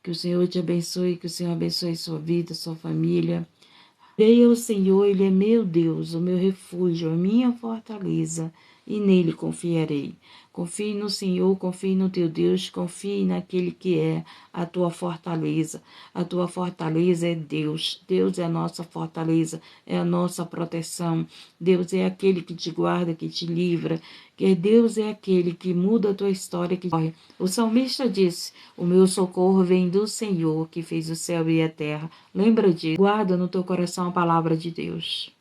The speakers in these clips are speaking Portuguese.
Que o Senhor te abençoe, que o Senhor abençoe sua vida, sua família. Creia o Senhor, Ele é meu Deus, o meu refúgio, a minha fortaleza, e nele confiarei. Confie no Senhor, confie no teu Deus, confie naquele que é a tua fortaleza. A tua fortaleza é Deus. Deus é a nossa fortaleza, é a nossa proteção. Deus é aquele que te guarda, que te livra. Que Deus é aquele que muda a tua história, que corre. O salmista disse: o meu socorro vem do Senhor, que fez o céu e a terra. Lembra disso. Guarda no teu coração a palavra de Deus.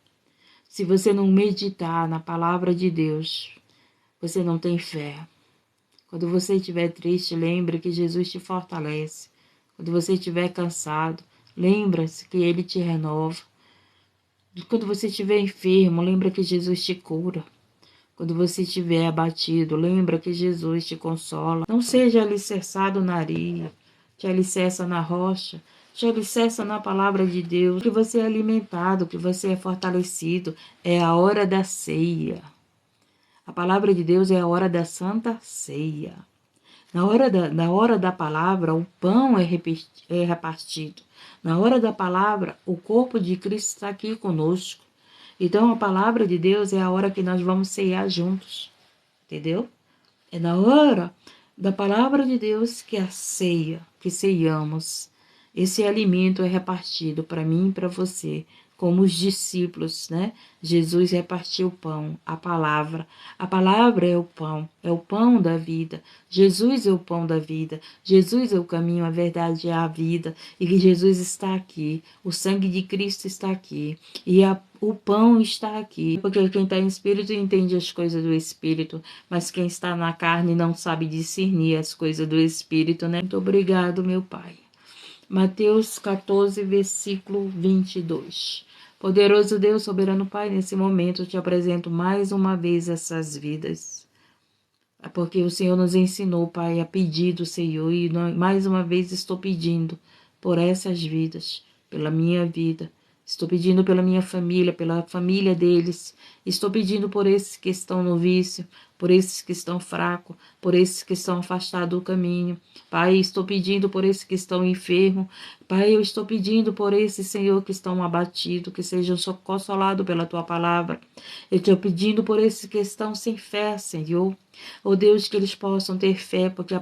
Se você não meditar na palavra de Deus, você não tem fé. Quando você estiver triste, lembre que Jesus te fortalece. Quando você estiver cansado, lembra-se que Ele te renova. Quando você estiver enfermo, lembra que Jesus te cura. Quando você estiver abatido, lembra que Jesus te consola. Não seja alicerçado na areia, te alicerça na rocha, te alicerça na palavra de Deus, que você é alimentado, que você é fortalecido. É a hora da ceia. A palavra de Deus é a hora da santa ceia. Na hora da palavra, o pão é repartido. Na hora da palavra, o corpo de Cristo está aqui conosco. Então, a palavra de Deus é a hora que nós vamos ceiar juntos. Entendeu? É na hora da palavra de Deus que a ceia, que ceiamos. Esse alimento é repartido para mim e para você, como os discípulos, né? Jesus repartiu o pão, a palavra. A palavra é o pão da vida. Jesus é o pão da vida. Jesus é o caminho, a verdade e a vida. E que Jesus está aqui. O sangue de Cristo está aqui. E o pão está aqui. Porque quem está em espírito entende as coisas do espírito. Mas quem está na carne não sabe discernir as coisas do espírito, né? Muito obrigado, meu Pai. Mateus 14, versículo 22. Poderoso Deus, soberano Pai, nesse momento eu te apresento mais uma vez essas vidas. Porque o Senhor nos ensinou, Pai, a pedir do Senhor, e mais uma vez estou pedindo por essas vidas, pela minha vida. Estou pedindo pela minha família, pela família deles. Estou pedindo por esses que estão no vício, por esses que estão fracos, por esses que estão afastados do caminho. Pai, estou pedindo por esses que estão enfermos. Pai, eu estou pedindo por esses, Senhor, que estão abatidos, que sejam consolados pela Tua palavra. Eu estou pedindo por esses que estão sem fé, Senhor. Oh Deus, que eles possam ter fé, porque a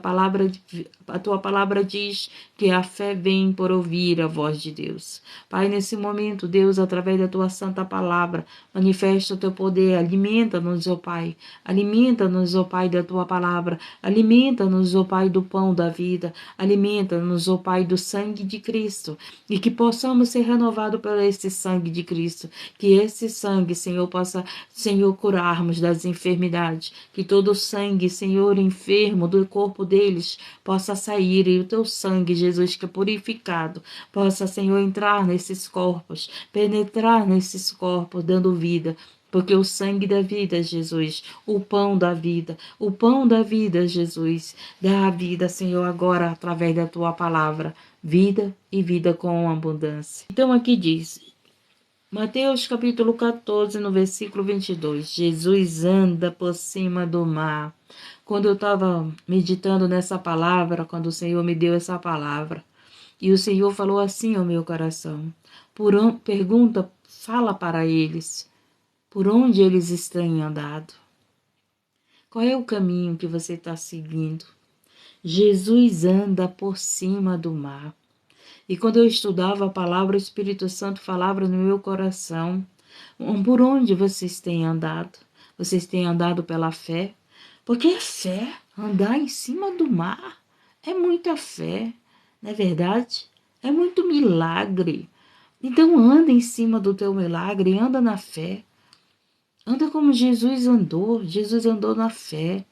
Tua palavra diz que a fé vem por ouvir a voz de Deus. Pai, nesse momento, Deus, através da Tua santa palavra, manifesta o Teu poder, alimenta-nos, ó Pai, alimenta-nos, ó Pai, da Tua palavra, alimenta-nos, ó Pai, do pão da vida, alimenta-nos, ó Pai, do sangue de Cristo, e que possamos ser renovados por esse sangue de Cristo, que esse sangue, Senhor, possa, Senhor, curarmos das enfermidades, que todo sangue, Senhor, enfermo do corpo deles possa sair, e o Teu sangue, Jesus, que é purificado, possa, Senhor, entrar nesses corpos, penetrar nesses corpos, dando vida, porque o sangue da vida, Jesus, o pão da vida, Jesus, dá a vida, Senhor, agora através da Tua palavra, vida e vida com abundância. Então aqui diz, Mateus capítulo 14, no versículo 22, Jesus anda por cima do mar. Quando eu estava meditando nessa palavra, quando o Senhor me deu essa palavra, e o Senhor falou assim ao meu coração, pergunta, fala para eles, por onde eles têm andado? Qual é o caminho que você está seguindo? Jesus anda por cima do mar. E quando eu estudava a palavra, o Espírito Santo falava no meu coração, por onde vocês têm andado? Vocês têm andado pela fé? Porque é fé, andar em cima do mar, é muita fé, não é verdade? É muito milagre. Então anda em cima do teu milagre, anda na fé. Anda como Jesus andou na fé.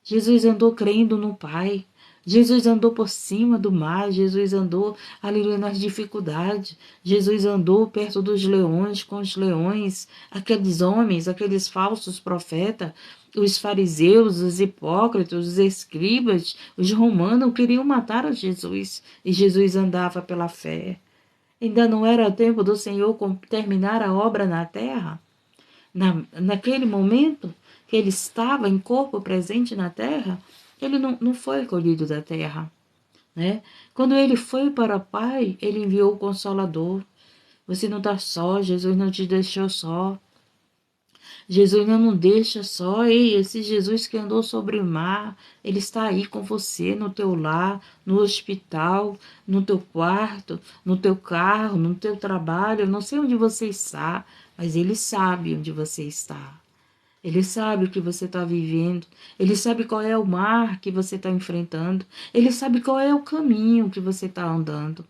Jesus andou crendo no Pai. Jesus andou por cima do mar, Jesus andou, aleluia, nas dificuldades. Jesus andou perto dos leões, com os leões, aqueles homens, aqueles falsos profetas, os fariseus, os hipócritas, os escribas, os romanos queriam matar a Jesus. E Jesus andava pela fé. Ainda não era tempo do Senhor terminar a obra na terra? Naquele momento que ele estava em corpo presente na terra, ele não foi colhido da terra. né? Quando ele foi para o Pai, ele enviou o Consolador. Você não está só, Jesus não te deixou só. Jesus não deixa só. Ei, esse Jesus que andou sobre o mar, ele está aí com você, no teu lar, no hospital, no teu quarto, no teu carro, no teu trabalho. Eu não sei onde você está, mas ele sabe onde você está. Ele sabe o que você está vivendo. Ele sabe qual é o mar que você está enfrentando. Ele sabe qual é o caminho que você está andando.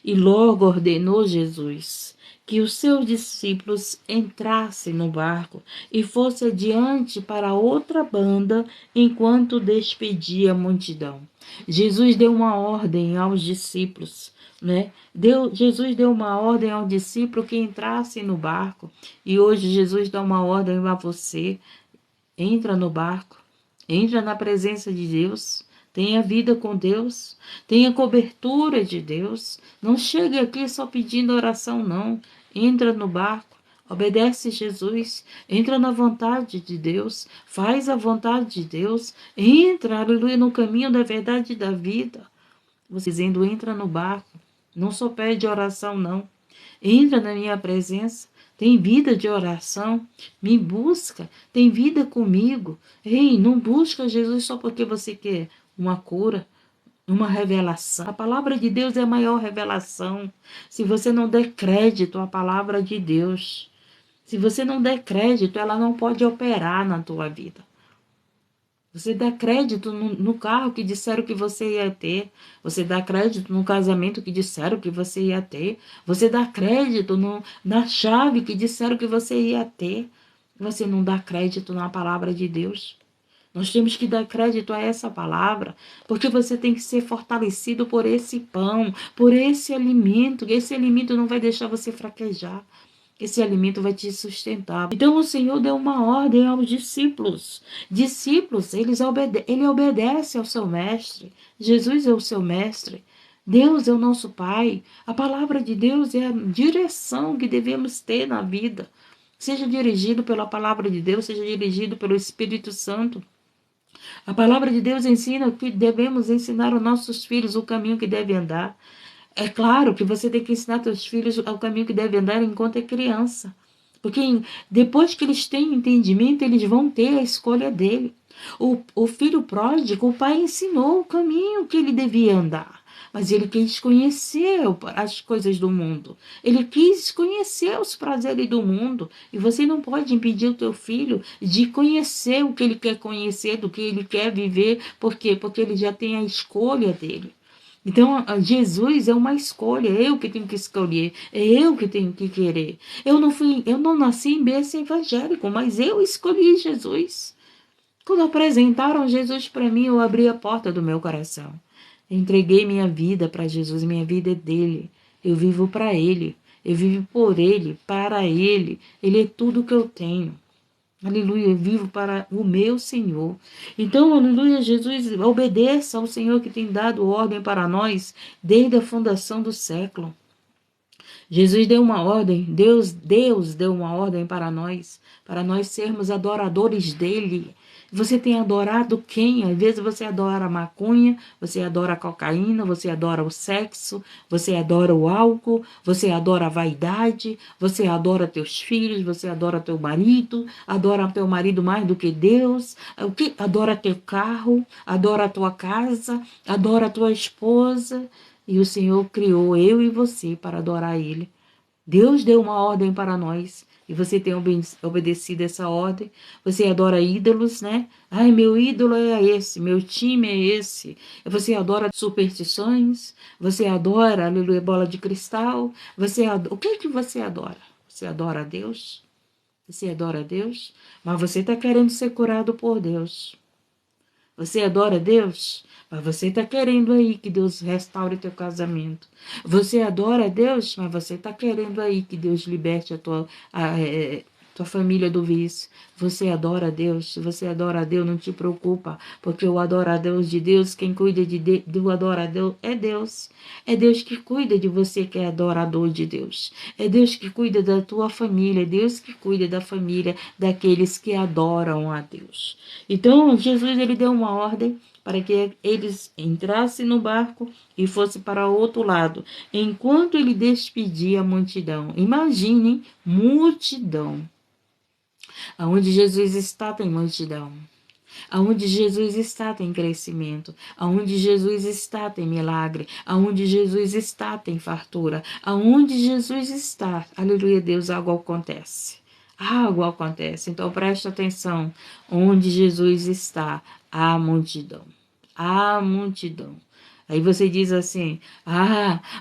E logo ordenou Jesus que os seus discípulos entrassem no barco e fossem adiante para outra banda enquanto despedia a multidão. Jesus deu uma ordem aos discípulos, né? Jesus deu uma ordem ao discípulo que entrassem no barco. E hoje Jesus dá uma ordem a você. Entra no barco, entra na presença de Deus, tenha vida com Deus, tenha cobertura de Deus. Não chegue aqui só pedindo oração, não. Entra no barco, obedece Jesus, entra na vontade de Deus, faz a vontade de Deus, entra, aleluia, no caminho da verdade e da vida. Você dizendo, entra no barco, não só pede oração, não. Entra na minha presença, tem vida de oração, me busca, tem vida comigo. Ei, não busca Jesus só porque você quer uma cura, uma revelação. A palavra de Deus é a maior revelação. Se você não der crédito à palavra de Deus, se você não der crédito, ela não pode operar na tua vida. Você dá crédito no carro que disseram que você ia ter. Você dá crédito no casamento que disseram que você ia ter. Você dá crédito na chave que disseram que você ia ter. Você não dá crédito na palavra de Deus. Nós temos que dar crédito a essa palavra, porque você tem que ser fortalecido por esse pão, por esse alimento. Esse alimento não vai deixar você fraquejar. Esse alimento vai te sustentar. Então o Senhor deu uma ordem aos discípulos. Discípulos, ele obedece ao seu mestre. Jesus é o seu mestre. Deus é o nosso Pai. A palavra de Deus é a direção que devemos ter na vida. Seja dirigido pela palavra de Deus, seja dirigido pelo Espírito Santo. A palavra de Deus ensina que devemos ensinar aos nossos filhos o caminho que devem andar. É claro que você tem que ensinar seus filhos ao caminho que devem andar enquanto é criança. Porque depois que eles têm entendimento, eles vão ter a escolha dele. O filho pródigo, o pai ensinou o caminho que ele devia andar. Mas ele quis conhecer as coisas do mundo. Ele quis conhecer os prazeres do mundo. E você não pode impedir o teu filho de conhecer o que ele quer conhecer, do que ele quer viver. Por quê? Porque ele já tem a escolha dele. Então, Jesus é uma escolha, é eu que tenho que escolher, é eu que tenho que querer. Eu não nasci em berço evangélico, mas eu escolhi Jesus. Quando apresentaram Jesus para mim, eu abri a porta do meu coração. Entreguei minha vida para Jesus, minha vida é dele. Eu vivo para ele, eu vivo por ele, para ele. Ele é tudo que eu tenho. Aleluia, eu vivo para o meu Senhor. Então, aleluia, Jesus, obedeça ao Senhor que tem dado ordem para nós desde a fundação do século. Jesus deu uma ordem, Deus deu uma ordem para nós sermos adoradores dele. Você tem adorado quem? Às vezes você adora a maconha, você adora a cocaína, você adora o sexo, você adora o álcool, você adora a vaidade, você adora teus filhos, você adora teu marido mais do que Deus, adora teu carro, adora a tua casa, adora a tua esposa. E o Senhor criou eu e você para adorar Ele. Deus deu uma ordem para nós e você tem obedecido essa ordem. Você adora ídolos, né? Ai, meu ídolo é esse, meu time é esse. Você adora superstições, você adora, aleluia, bola de cristal. O que é que você adora? Você adora a Deus? Você adora a Deus? Mas você está querendo ser curado por Deus. Você adora Deus? Mas você está querendo aí que Deus restaure teu casamento. Você adora Deus? Mas você está querendo aí que Deus liberte tua família do vício. Você adora a Deus? Se você adora a Deus, não te preocupa. Porque o adorador de Deus, quem cuida do adorador é Deus. É Deus que cuida de você que é adorador de Deus. É Deus que cuida da tua família. É Deus que cuida da família daqueles que adoram a Deus. Então, Jesus ele deu uma ordem para que eles entrassem no barco e fossem para o outro lado, enquanto ele despedia a multidão. Imaginem, multidão. Aonde Jesus está tem multidão. Aonde Jesus está tem crescimento. Aonde Jesus está tem milagre. Aonde Jesus está tem fartura. Aonde Jesus está, aleluia Deus, algo acontece. Algo acontece. Então preste atenção. Onde Jesus está, há multidão. Há multidão. Aí você diz assim,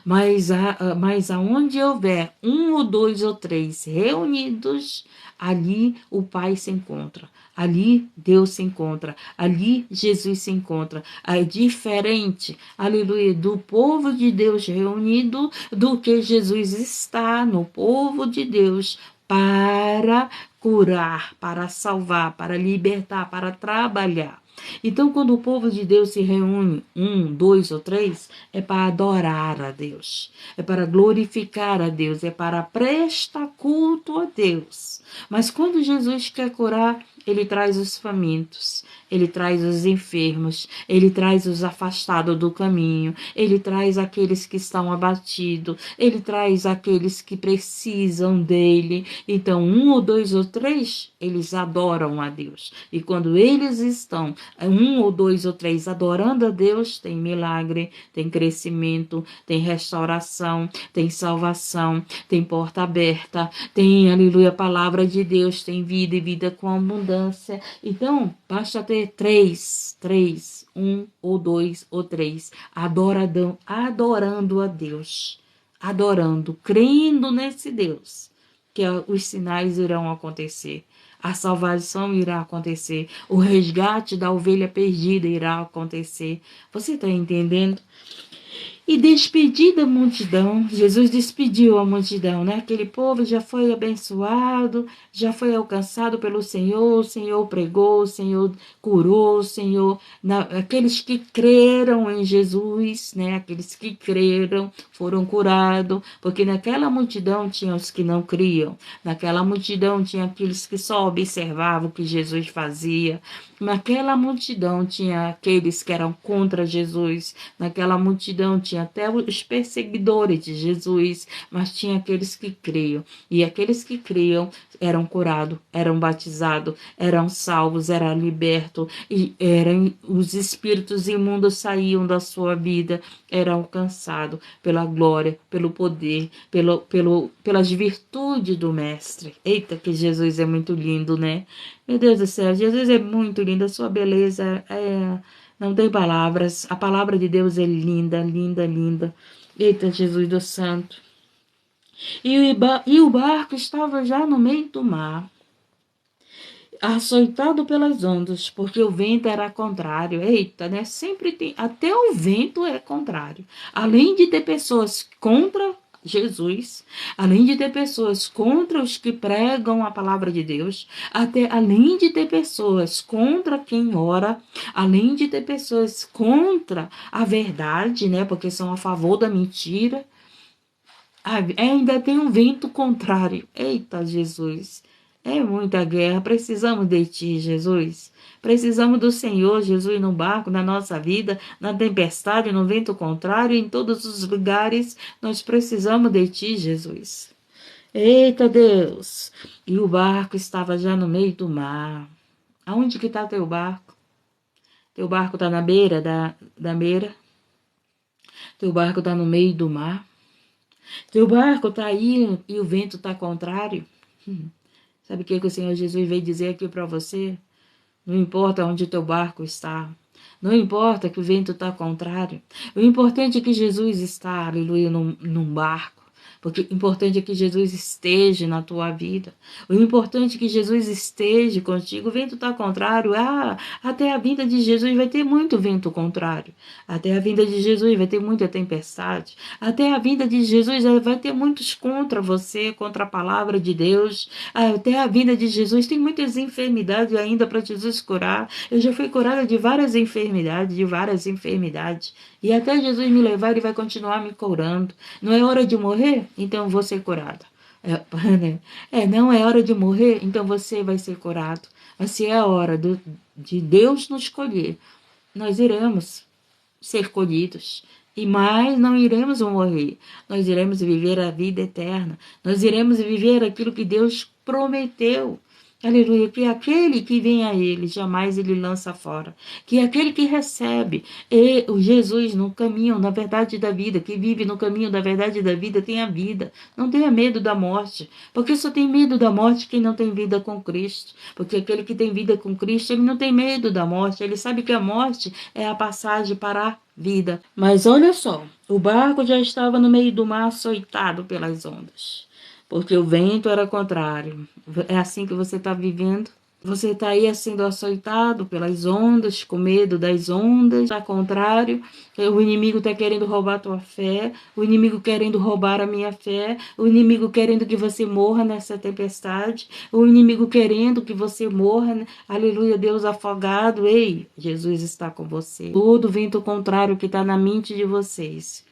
mas aonde houver um ou dois ou três reunidos, ali o Pai se encontra, ali Deus se encontra, ali Jesus se encontra. É diferente, aleluia, do povo de Deus reunido, do que Jesus está no povo de Deus para curar, para salvar, para libertar, para trabalhar. Então, quando o povo de Deus se reúne, um, dois ou três, é para adorar a Deus, é para glorificar a Deus, é para prestar culto a Deus. Mas quando Jesus quer curar, ele traz os famintos, ele traz os enfermos, ele traz os afastados do caminho, ele traz aqueles que estão abatidos, ele traz aqueles que precisam dele. Então, um ou dois ou três, eles adoram a Deus. E quando eles estão, um ou dois ou três, adorando a Deus, tem milagre, tem crescimento, tem restauração, tem salvação, tem porta aberta, tem, aleluia, palavra de Deus, tem vida e vida com abundância. Então, basta ter três, um ou dois ou três, adorando a Deus, adorando, crendo nesse Deus, que os sinais irão acontecer. A salvação irá acontecer. O resgate da ovelha perdida irá acontecer. Você está entendendo? E despedida a multidão, Jesus despediu a multidão, né? Aquele povo já foi abençoado, já foi alcançado pelo Senhor, o Senhor pregou, o Senhor curou, o Senhor... aqueles que creram em Jesus, né? Aqueles que creram foram curados, porque naquela multidão tinha os que não criam, naquela multidão tinha aqueles que só observavam o que Jesus fazia, naquela multidão tinha aqueles que eram contra Jesus, naquela multidão tinha até os perseguidores de Jesus, mas tinha aqueles que criam. E aqueles que criam eram curados, eram batizados, eram salvos, eram libertos, e os espíritos imundos saíam da sua vida, eram alcançados pela glória, pelo poder, pelas virtudes do Mestre. Eita, que Jesus é muito lindo, né? Meu Deus do céu, Jesus é muito lindo, a sua beleza não tem palavras. A palavra de Deus é linda, linda, linda. Eita, Jesus do santo. E o barco estava já no meio do mar, açoitado pelas ondas, porque o vento era contrário. Eita, né? Sempre tem, até o vento é contrário. Além de ter pessoas contra Jesus, além de ter pessoas contra os que pregam a palavra de Deus, além de ter pessoas contra quem ora, além de ter pessoas contra a verdade, né, porque são a favor da mentira, ainda tem um vento contrário. Eita, Jesus, é muita guerra. Precisamos de ti, Jesus. Precisamos do Senhor, Jesus, no barco, na nossa vida, na tempestade, no vento contrário, em todos os lugares. Nós precisamos de ti, Jesus. Eita, Deus! E o barco estava já no meio do mar. Aonde que está teu barco? Teu barco está na beira da beira? Teu barco está no meio do mar? Teu barco está aí e o vento está contrário? Sabe o que o Senhor Jesus veio dizer aqui para você? Não importa onde teu barco está. Não importa que o vento está contrário. O importante é que Jesus está, aleluia, num barco. Porque o importante é que Jesus esteja na tua vida. O importante é que Jesus esteja contigo. O vento está contrário. Até a vinda de Jesus vai ter muito vento contrário. Até a vinda de Jesus vai ter muita tempestade. Até a vinda de Jesus vai ter muitos contra você, contra a palavra de Deus. Até a vinda de Jesus tem muitas enfermidades ainda para Jesus curar. Eu já fui curada de várias enfermidades, E até Jesus me levar, ele vai continuar me curando. Não é hora de morrer? Então vou ser curada. Não é hora de morrer? Então você vai ser curado. Assim é a hora de Deus nos escolher. nós iremos ser colhidos. E mais não iremos morrer. Nós iremos viver a vida eterna. Nós iremos viver aquilo que Deus prometeu. Aleluia, que aquele que vem a ele, jamais ele lança fora. Que aquele que recebe o Jesus no caminho, na verdade da vida, que vive no caminho da verdade da vida, tem a vida. Não tenha medo da morte, porque só tem medo da morte quem não tem vida com Cristo. Porque aquele que tem vida com Cristo, ele não tem medo da morte, ele sabe que a morte é a passagem para a vida. Mas olha só, o barco já estava no meio do mar, açoitado pelas ondas, porque o vento era contrário. É assim que você está vivendo? Você está aí sendo açoitado pelas ondas, com medo das ondas, está contrário. O inimigo está querendo roubar a tua fé, o inimigo querendo roubar a minha fé, o inimigo querendo que você morra nessa tempestade, o inimigo querendo que você morra, aleluia, Deus, afogado. Ei, Jesus está com você. Todo vento contrário que está na mente de vocês,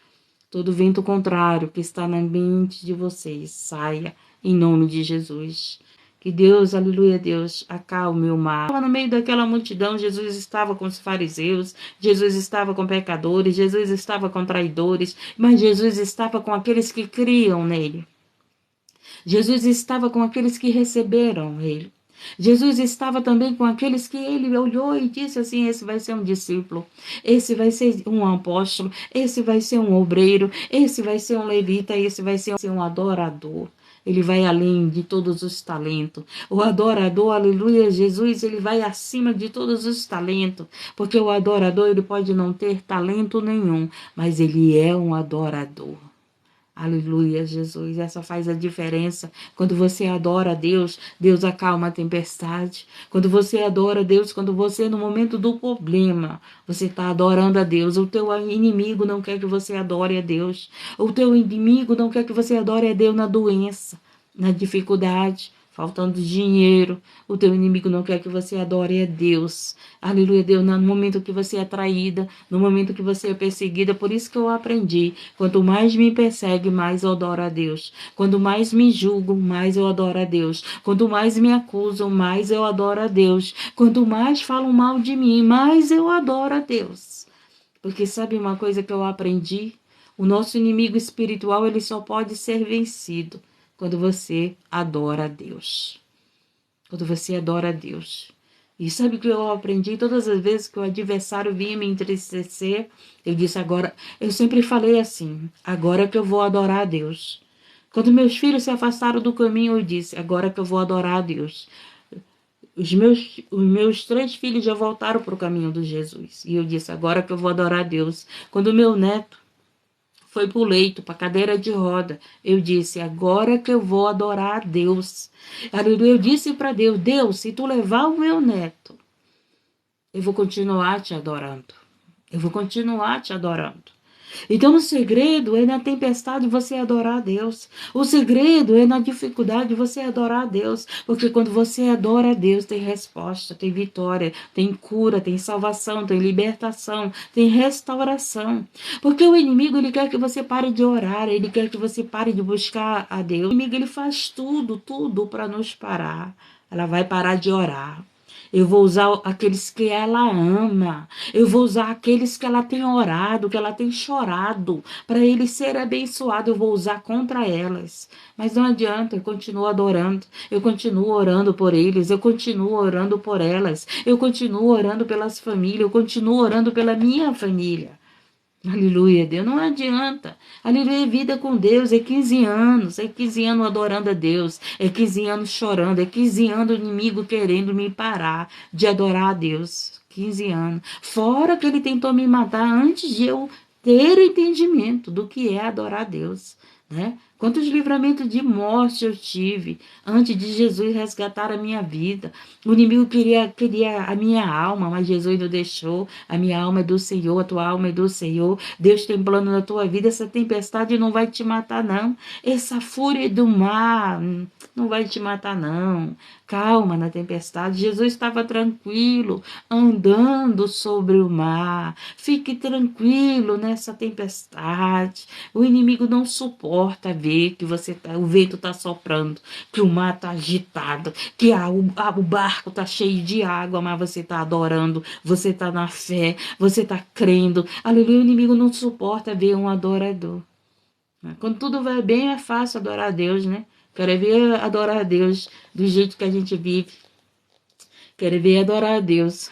todo vento contrário que está na mente de vocês, saia em nome de Jesus. Que Deus, aleluia, Deus, acalme o mar. Estava no meio daquela multidão, Jesus estava com os fariseus, Jesus estava com pecadores, Jesus estava com traidores, mas Jesus estava com aqueles que criam nele. Jesus estava com aqueles que receberam ele. Jesus estava também com aqueles que ele olhou e disse assim: esse vai ser um discípulo, esse vai ser um apóstolo, esse vai ser um obreiro, esse vai ser um levita, esse vai ser um adorador. Ele vai além de todos os talentos. O adorador, aleluia, Jesus, ele vai acima de todos os talentos, porque o adorador, ele pode não ter talento nenhum, mas ele é um adorador. Aleluia, Jesus, essa faz a diferença. Quando você adora a Deus, Deus acalma a tempestade. Quando você adora a Deus, quando você, no momento do problema, você está adorando a Deus. O teu inimigo não quer que você adore a Deus. O teu inimigo não quer que você adore a Deus na doença, na dificuldade, faltando dinheiro. O teu inimigo não quer que você adore a Deus. Aleluia, Deus, no momento que você é traída, no momento que você é perseguida. Por isso que eu aprendi: quanto mais me persegue, mais eu adoro a Deus. Quanto mais me julgo, mais eu adoro a Deus. Quanto mais me acusam, mais eu adoro a Deus. Quanto mais falam mal de mim, mais eu adoro a Deus. Porque sabe uma coisa que eu aprendi? O nosso inimigo espiritual, ele só pode ser vencido quando você adora a Deus. Quando você adora a Deus. E sabe o que eu aprendi? Todas as vezes que o adversário vinha me entristecer, eu disse agora, eu sempre falei assim: agora que eu vou adorar a Deus. Quando meus filhos se afastaram do caminho, eu disse: agora que eu vou adorar a Deus. Os meus 3 filhos já voltaram para o caminho de Jesus. E eu disse: agora que eu vou adorar a Deus. Quando o meu neto foi para o leito, para a cadeira de roda, eu disse: agora que eu vou adorar a Deus. Eu disse para Deus: Deus, se tu levar o meu neto, eu vou continuar te adorando. Eu vou continuar te adorando. Então o segredo é na tempestade você adorar a Deus. O segredo é na dificuldade você adorar a Deus. Porque quando você adora a Deus, tem resposta, tem vitória, tem cura, tem salvação, tem libertação, tem restauração. Porque o inimigo, ele quer que você pare de orar, ele quer que você pare de buscar a Deus. O inimigo, ele faz tudo para nos parar. Ela vai parar de orar. Eu vou usar aqueles que ela ama. Eu vou usar aqueles que ela tem orado, que ela tem chorado, para eles serem abençoados. Eu vou usar contra elas. Mas não adianta, eu continuo adorando. Eu continuo orando por eles. Eu continuo orando por elas. Eu continuo orando pelas famílias. Eu continuo orando pela minha família. Aleluia, Deus, não adianta. Aleluia, vida com Deus é 15 anos, é 15 anos adorando a Deus, é 15 anos chorando, é 15 anos o inimigo querendo me parar de adorar a Deus. 15 anos. Fora que ele tentou me matar antes de eu ter entendimento do que é adorar a Deus, né? Quantos livramentos de morte eu tive antes de Jesus resgatar a minha vida. O inimigo queria a minha alma, mas Jesus não deixou. A minha alma é do Senhor, a tua alma é do Senhor. Deus tem plano na tua vida. Essa tempestade não vai te matar, não. Essa fúria do mar não vai te matar, não. Calma na tempestade. Jesus estava tranquilo, andando sobre o mar. Fique tranquilo nessa tempestade. O inimigo não suporta ver vê que o vento está soprando, que o mar está agitado, que o barco está cheio de água, mas você está adorando, você está na fé, você está crendo. Aleluia, o inimigo não suporta ver um adorador. Quando tudo vai bem, é fácil adorar a Deus, né? Quero ver adorar a Deus do jeito que a gente vive. Quero ver adorar a Deus.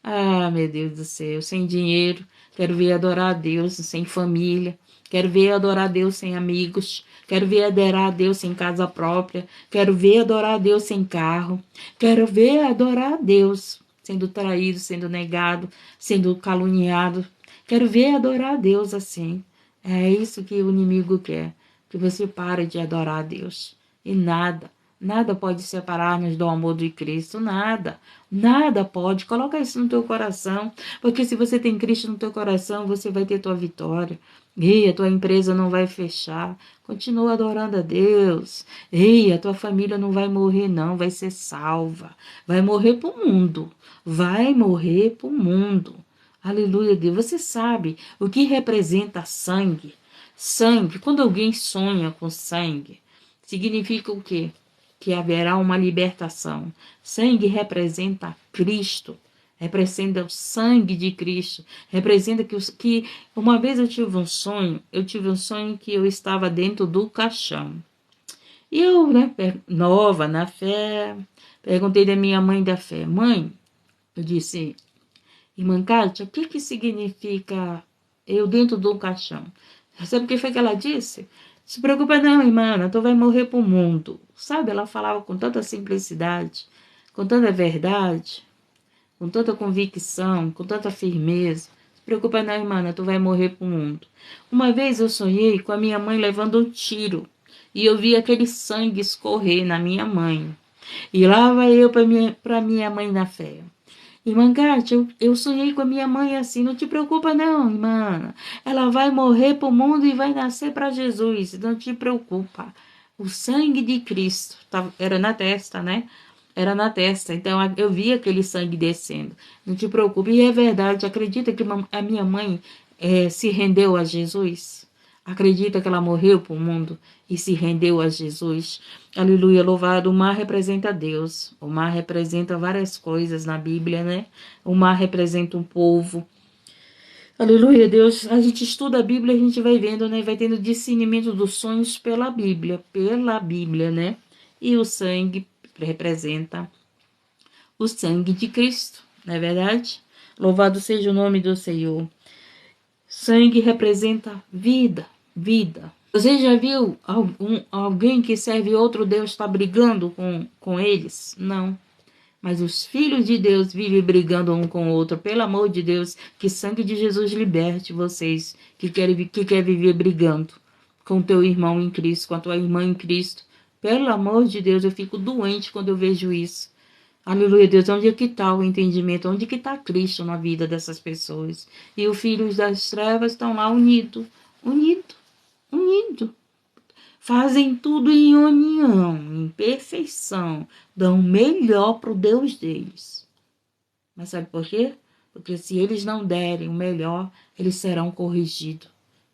Ah, meu Deus do céu, sem dinheiro. Quero ver adorar a Deus sem família. Quero ver adorar a Deus sem amigos. Quero ver adorar a Deus sem casa própria. Quero ver adorar a Deus sem carro. Quero ver adorar a Deus sendo traído, sendo negado, sendo caluniado. Quero ver adorar a Deus assim. É isso que o inimigo quer. Que você pare de adorar a Deus. E nada pode separar-nos do amor de Cristo, nada pode. Coloca isso no teu coração, porque se você tem Cristo no teu coração, você vai ter tua vitória. E a tua empresa não vai fechar. Continua adorando a Deus. Ei, a tua família não vai morrer não, vai ser salva. Vai morrer pro mundo. Vai morrer pro mundo. Aleluia, Deus. Você sabe o que representa sangue? Sangue, quando alguém sonha com sangue, significa o quê? Que haverá uma libertação. Sangue representa Cristo, representa o sangue de Cristo, representa que uma vez eu tive um sonho que eu estava dentro do caixão. E eu, né, nova na fé, perguntei da minha mãe da fé, mãe, eu disse, irmã Kátia, o que significa eu dentro do caixão? Sabe o que foi que ela disse? Se preocupa não, irmã, tu vai morrer pro mundo. Sabe, ela falava com tanta simplicidade, com tanta verdade, com tanta convicção, com tanta firmeza. Se preocupa não, irmã, tu vai morrer pro mundo. Uma vez eu sonhei com a minha mãe levando um tiro e eu vi aquele sangue escorrer na minha mãe. E lá vai eu para minha mãe na fé. Irmã Kátia, eu sonhei com a minha mãe assim, não te preocupa não, irmã. Ela vai morrer pro mundo e vai nascer para Jesus, não te preocupa. O sangue de Cristo, era na testa, né? Era na testa, então eu vi aquele sangue descendo. Não te preocupe, e é verdade, acredita que a minha mãe se rendeu a Jesus? Acredita que ela morreu para o mundo e se rendeu a Jesus? Aleluia, louvado. O mar representa Deus. O mar representa várias coisas na Bíblia, né? O mar representa um povo. Aleluia, Deus. A gente estuda a Bíblia, a gente vai vendo, né? Vai tendo discernimento dos sonhos pela Bíblia, né? E o sangue representa o sangue de Cristo, não é verdade? Louvado seja o nome do Senhor. Sangue representa vida. Você já viu alguém que serve outro Deus estar brigando com eles? Não. Mas os filhos de Deus vivem brigando um com o outro. Pelo amor de Deus, que sangue de Jesus liberte vocês que quer viver brigando com teu irmão em Cristo, com a tua irmã em Cristo. Pelo amor de Deus, eu fico doente quando eu vejo isso. Aleluia, Deus, onde é que está o entendimento? Onde é que está Cristo na vida dessas pessoas? E os filhos das trevas estão lá unidos. Fazem tudo em união, em perfeição. Dão o melhor para o Deus deles. Mas sabe por quê? Porque se eles não derem o melhor, eles serão corrigidos.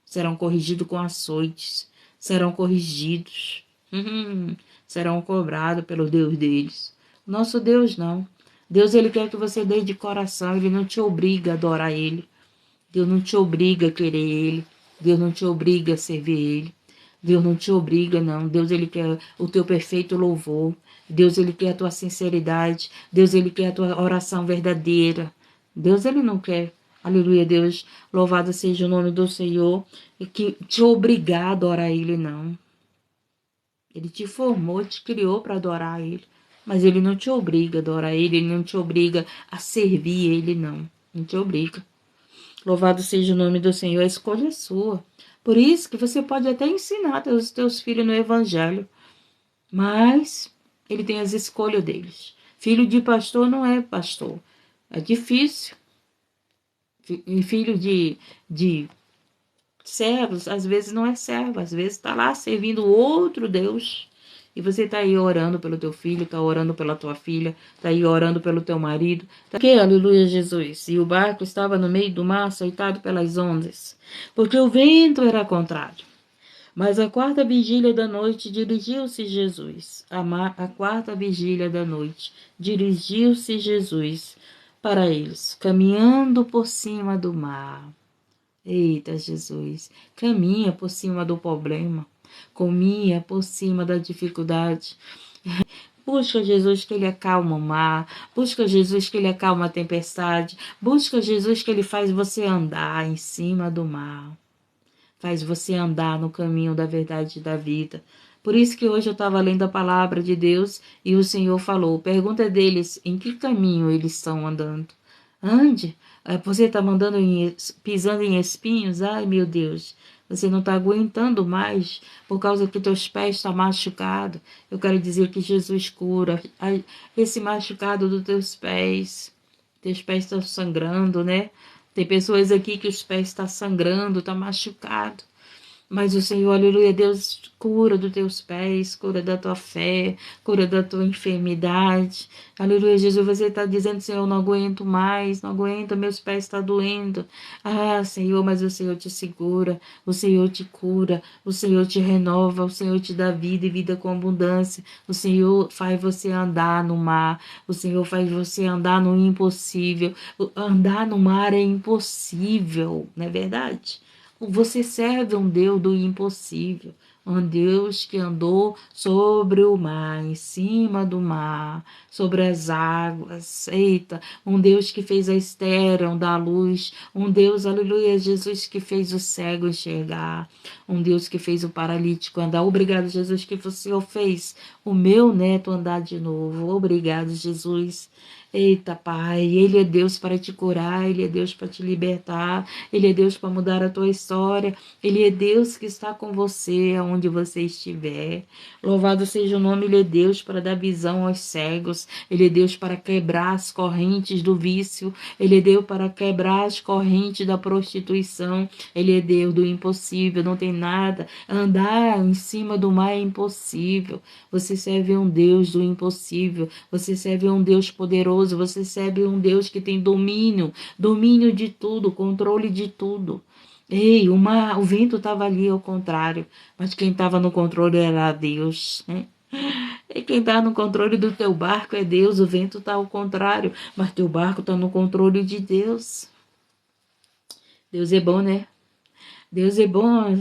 Serão corrigidos com açoites. Serão corrigidos. Serão cobrados pelo Deus deles. Nosso Deus não. Deus, ele quer que você dê de coração. Ele não te obriga a adorar ele. Deus não te obriga a querer ele. Deus não te obriga a servir ele. Deus não te obriga, não. Deus, ele quer o teu perfeito louvor. Deus, ele quer a tua sinceridade. Deus, ele quer a tua oração verdadeira. Deus, ele não quer. Aleluia, Deus. Louvado seja o nome do Senhor. E que te obrigar a adorar ele, não. Ele te formou, te criou para adorar ele. Mas ele não te obriga a adorar ele. Ele não te obriga a servir ele, não. Não te obriga. Louvado seja o nome do Senhor. A escolha é sua. Por isso que você pode até ensinar os teus filhos no evangelho, mas ele tem as escolhas deles. Filho de pastor não é pastor. É difícil. E filho de servos, às vezes não é servo, às vezes está lá servindo outro Deus. E você está aí orando pelo teu filho, está orando pela tua filha, está aí orando pelo teu marido. Que aleluia, Jesus. E o barco estava no meio do mar, açoitado pelas ondas, porque o vento era contrário. Mas a quarta vigília da noite dirigiu-se Jesus. A quarta vigília da noite dirigiu-se Jesus para eles, caminhando por cima do mar. Eita, Jesus, caminha por cima do problema, caminha por cima da dificuldade. Busca Jesus que ele acalma o mar, busca Jesus que ele acalma a tempestade, busca Jesus que ele faz você andar em cima do mar, faz você andar no caminho da verdade e da vida. Por isso que hoje eu estava lendo a palavra de Deus e o Senhor falou, pergunta deles em que caminho eles estão andando. Ande, você está pisando em espinhos? Ai, meu Deus, você não está aguentando mais por causa que teus pés estão machucados. Eu quero dizer que Jesus cura esse machucado dos teus pés. Teus pés estão sangrando, né? Tem pessoas aqui que os pés estão sangrando, estão machucados. Mas o Senhor, aleluia, Deus cura dos teus pés, cura da tua fé, cura da tua enfermidade. Aleluia, Jesus, você está dizendo, Senhor, eu não aguento mais, não aguento, meus pés estão doendo. Ah, Senhor, mas o Senhor te segura, o Senhor te cura, o Senhor te renova, o Senhor te dá vida e vida com abundância. O Senhor faz você andar no mar, o Senhor faz você andar no impossível. Andar no mar é impossível, não é verdade? Você serve um Deus do impossível, um Deus que andou sobre o mar, em cima do mar, sobre as águas. Eita, um Deus que fez a estéril dar luz, um Deus, aleluia, Jesus, que fez o cego enxergar, um Deus que fez o paralítico andar. Obrigado, Jesus, que o Senhor fez o meu neto andar de novo. Obrigado, Jesus. Eita, Pai, Ele é Deus para te curar, Ele é Deus para te libertar, Ele é Deus para mudar a tua história, Ele é Deus que está com você, aonde você estiver. Louvado seja o nome, Ele é Deus para dar visão aos cegos, Ele é Deus para quebrar as correntes do vício, Ele é Deus para quebrar as correntes da prostituição, Ele é Deus do impossível, não tem nada. Andar em cima do mar é impossível. Você serve um Deus do impossível, você serve um Deus poderoso, você serve um Deus que tem domínio de tudo, controle de tudo. Ei, o vento estava ali ao contrário, mas quem estava no controle era Deus, né? E quem está no controle do teu barco é Deus, o vento está ao contrário, mas teu barco está no controle de Deus. Deus é bom, né? Deus é bom.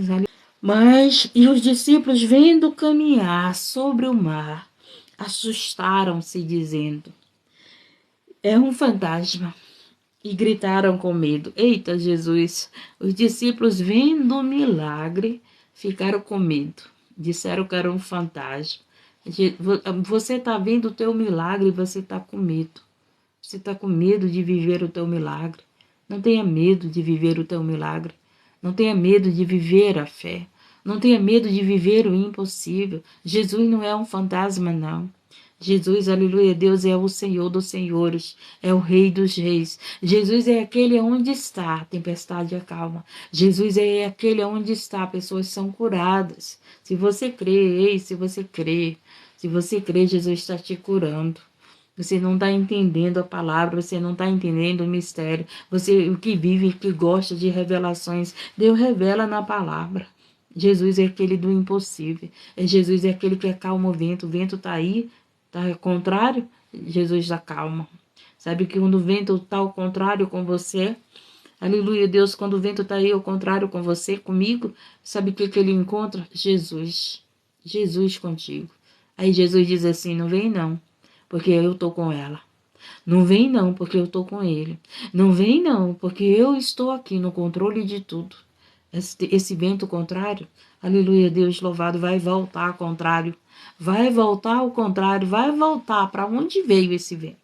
Mas, e os discípulos, vendo caminhar sobre o mar, assustaram-se, dizendo, é um fantasma. E gritaram com medo. Eita, Jesus! Os discípulos, vendo o milagre, ficaram com medo. Disseram que era um fantasma. Você está vendo o teu milagre e você está com medo. Você está com medo de viver o teu milagre. Não tenha medo de viver o teu milagre. Não tenha medo de viver a fé. Não tenha medo de viver o impossível. Jesus não é um fantasma, não. Jesus, aleluia, Deus é o Senhor dos senhores, é o Rei dos reis. Jesus é aquele onde está, a tempestade acalma. Jesus é aquele onde está, pessoas são curadas. Se você crê, se você crê, Jesus está te curando. Você não está entendendo a palavra, você não está entendendo o mistério. Você, o que vive, que gosta de revelações, Deus revela na palavra. Jesus é aquele do impossível. Jesus é aquele que acalma o vento está aí, está ao contrário, Jesus acalma. Sabe que quando o vento está ao contrário com você, aleluia, Deus, quando o vento está aí ao contrário com você, comigo, sabe o que ele encontra? Jesus. Jesus contigo. Aí Jesus diz assim, não vem não, porque eu estou com ela. Não vem não, porque eu estou com ele. Não vem não, porque eu estou aqui no controle de tudo. Esse vento contrário, aleluia, Deus louvado, vai voltar ao contrário. Vai voltar ao contrário, vai voltar para onde veio esse vento.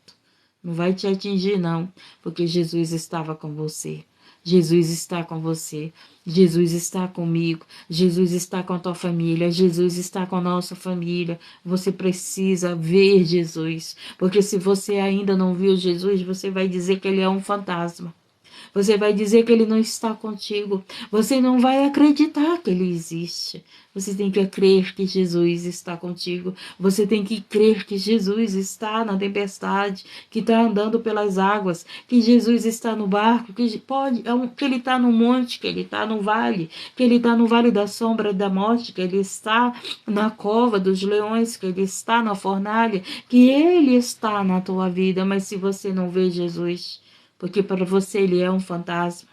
Não vai te atingir não, porque Jesus estava com você. Jesus está com você, Jesus está comigo, Jesus está com a tua família, Jesus está com a nossa família. Você precisa ver Jesus, porque se você ainda não viu Jesus, você vai dizer que ele é um fantasma. Você vai dizer que ele não está contigo. Você não vai acreditar que ele existe. Você tem que crer que Jesus está contigo. Você tem que crer que Jesus está na tempestade, que está andando pelas águas, que Jesus está no barco, que ele está no monte, que ele está no vale, que ele está no vale da sombra da morte, que ele está na cova dos leões, que ele está na fornalha, que ele está na tua vida. Mas se você não vê Jesus, porque para você ele é um fantasma.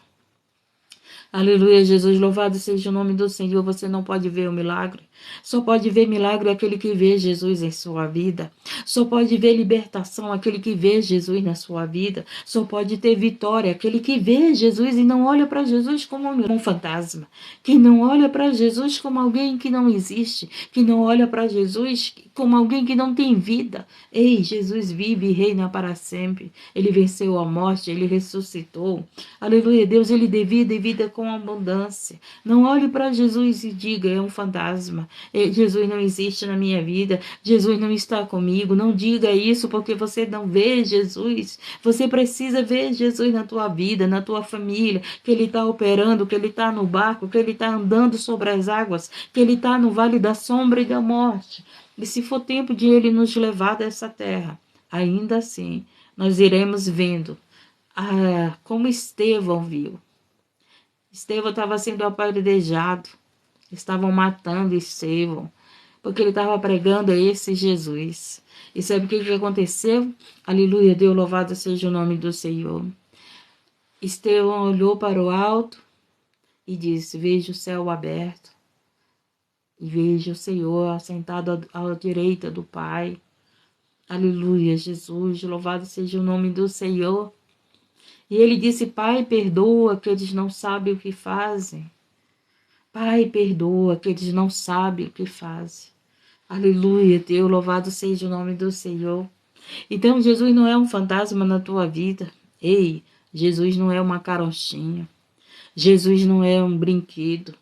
Aleluia, Jesus, louvado seja o nome do Senhor. Você não pode ver o milagre. Só pode ver milagre aquele que vê Jesus em sua vida. Só pode ver libertação aquele que vê Jesus na sua vida. Só pode ter vitória aquele que vê Jesus e não olha para Jesus como um fantasma. Que não olha para Jesus como alguém que não existe. Que não olha para Jesus como alguém que não tem vida. Ei, Jesus vive e reina para sempre. Ele venceu a morte, ele ressuscitou. Aleluia, Deus, ele dê vida com abundância. Não olhe para Jesus e diga, é um fantasma. Jesus não existe na minha vida. Jesus não está comigo. Não diga isso porque você não vê Jesus. Você precisa ver Jesus na tua vida, na tua família, que ele está operando, que ele está no barco, que ele está andando sobre as águas, que ele está no vale da sombra e da morte. E se for tempo de ele nos levar dessa terra, ainda assim, nós iremos vendo como Estevão viu. Estevão estava sendo apedrejado. Estavam matando Estevão, porque ele estava pregando a esse Jesus. E sabe o que aconteceu? Aleluia, Deus louvado seja o nome do Senhor. Estevão olhou para o alto e disse, vejo o céu aberto e vejo o Senhor assentado à direita do Pai. Aleluia, Jesus, louvado seja o nome do Senhor. E ele disse, Pai, perdoa que eles não sabem o que fazem. Pai, perdoa que eles não sabem o que fazem. Aleluia, Deus, louvado seja o nome do Senhor. Então, Jesus não é um fantasma na tua vida. Ei, Jesus não é uma carochinha. Jesus não é um brinquedo.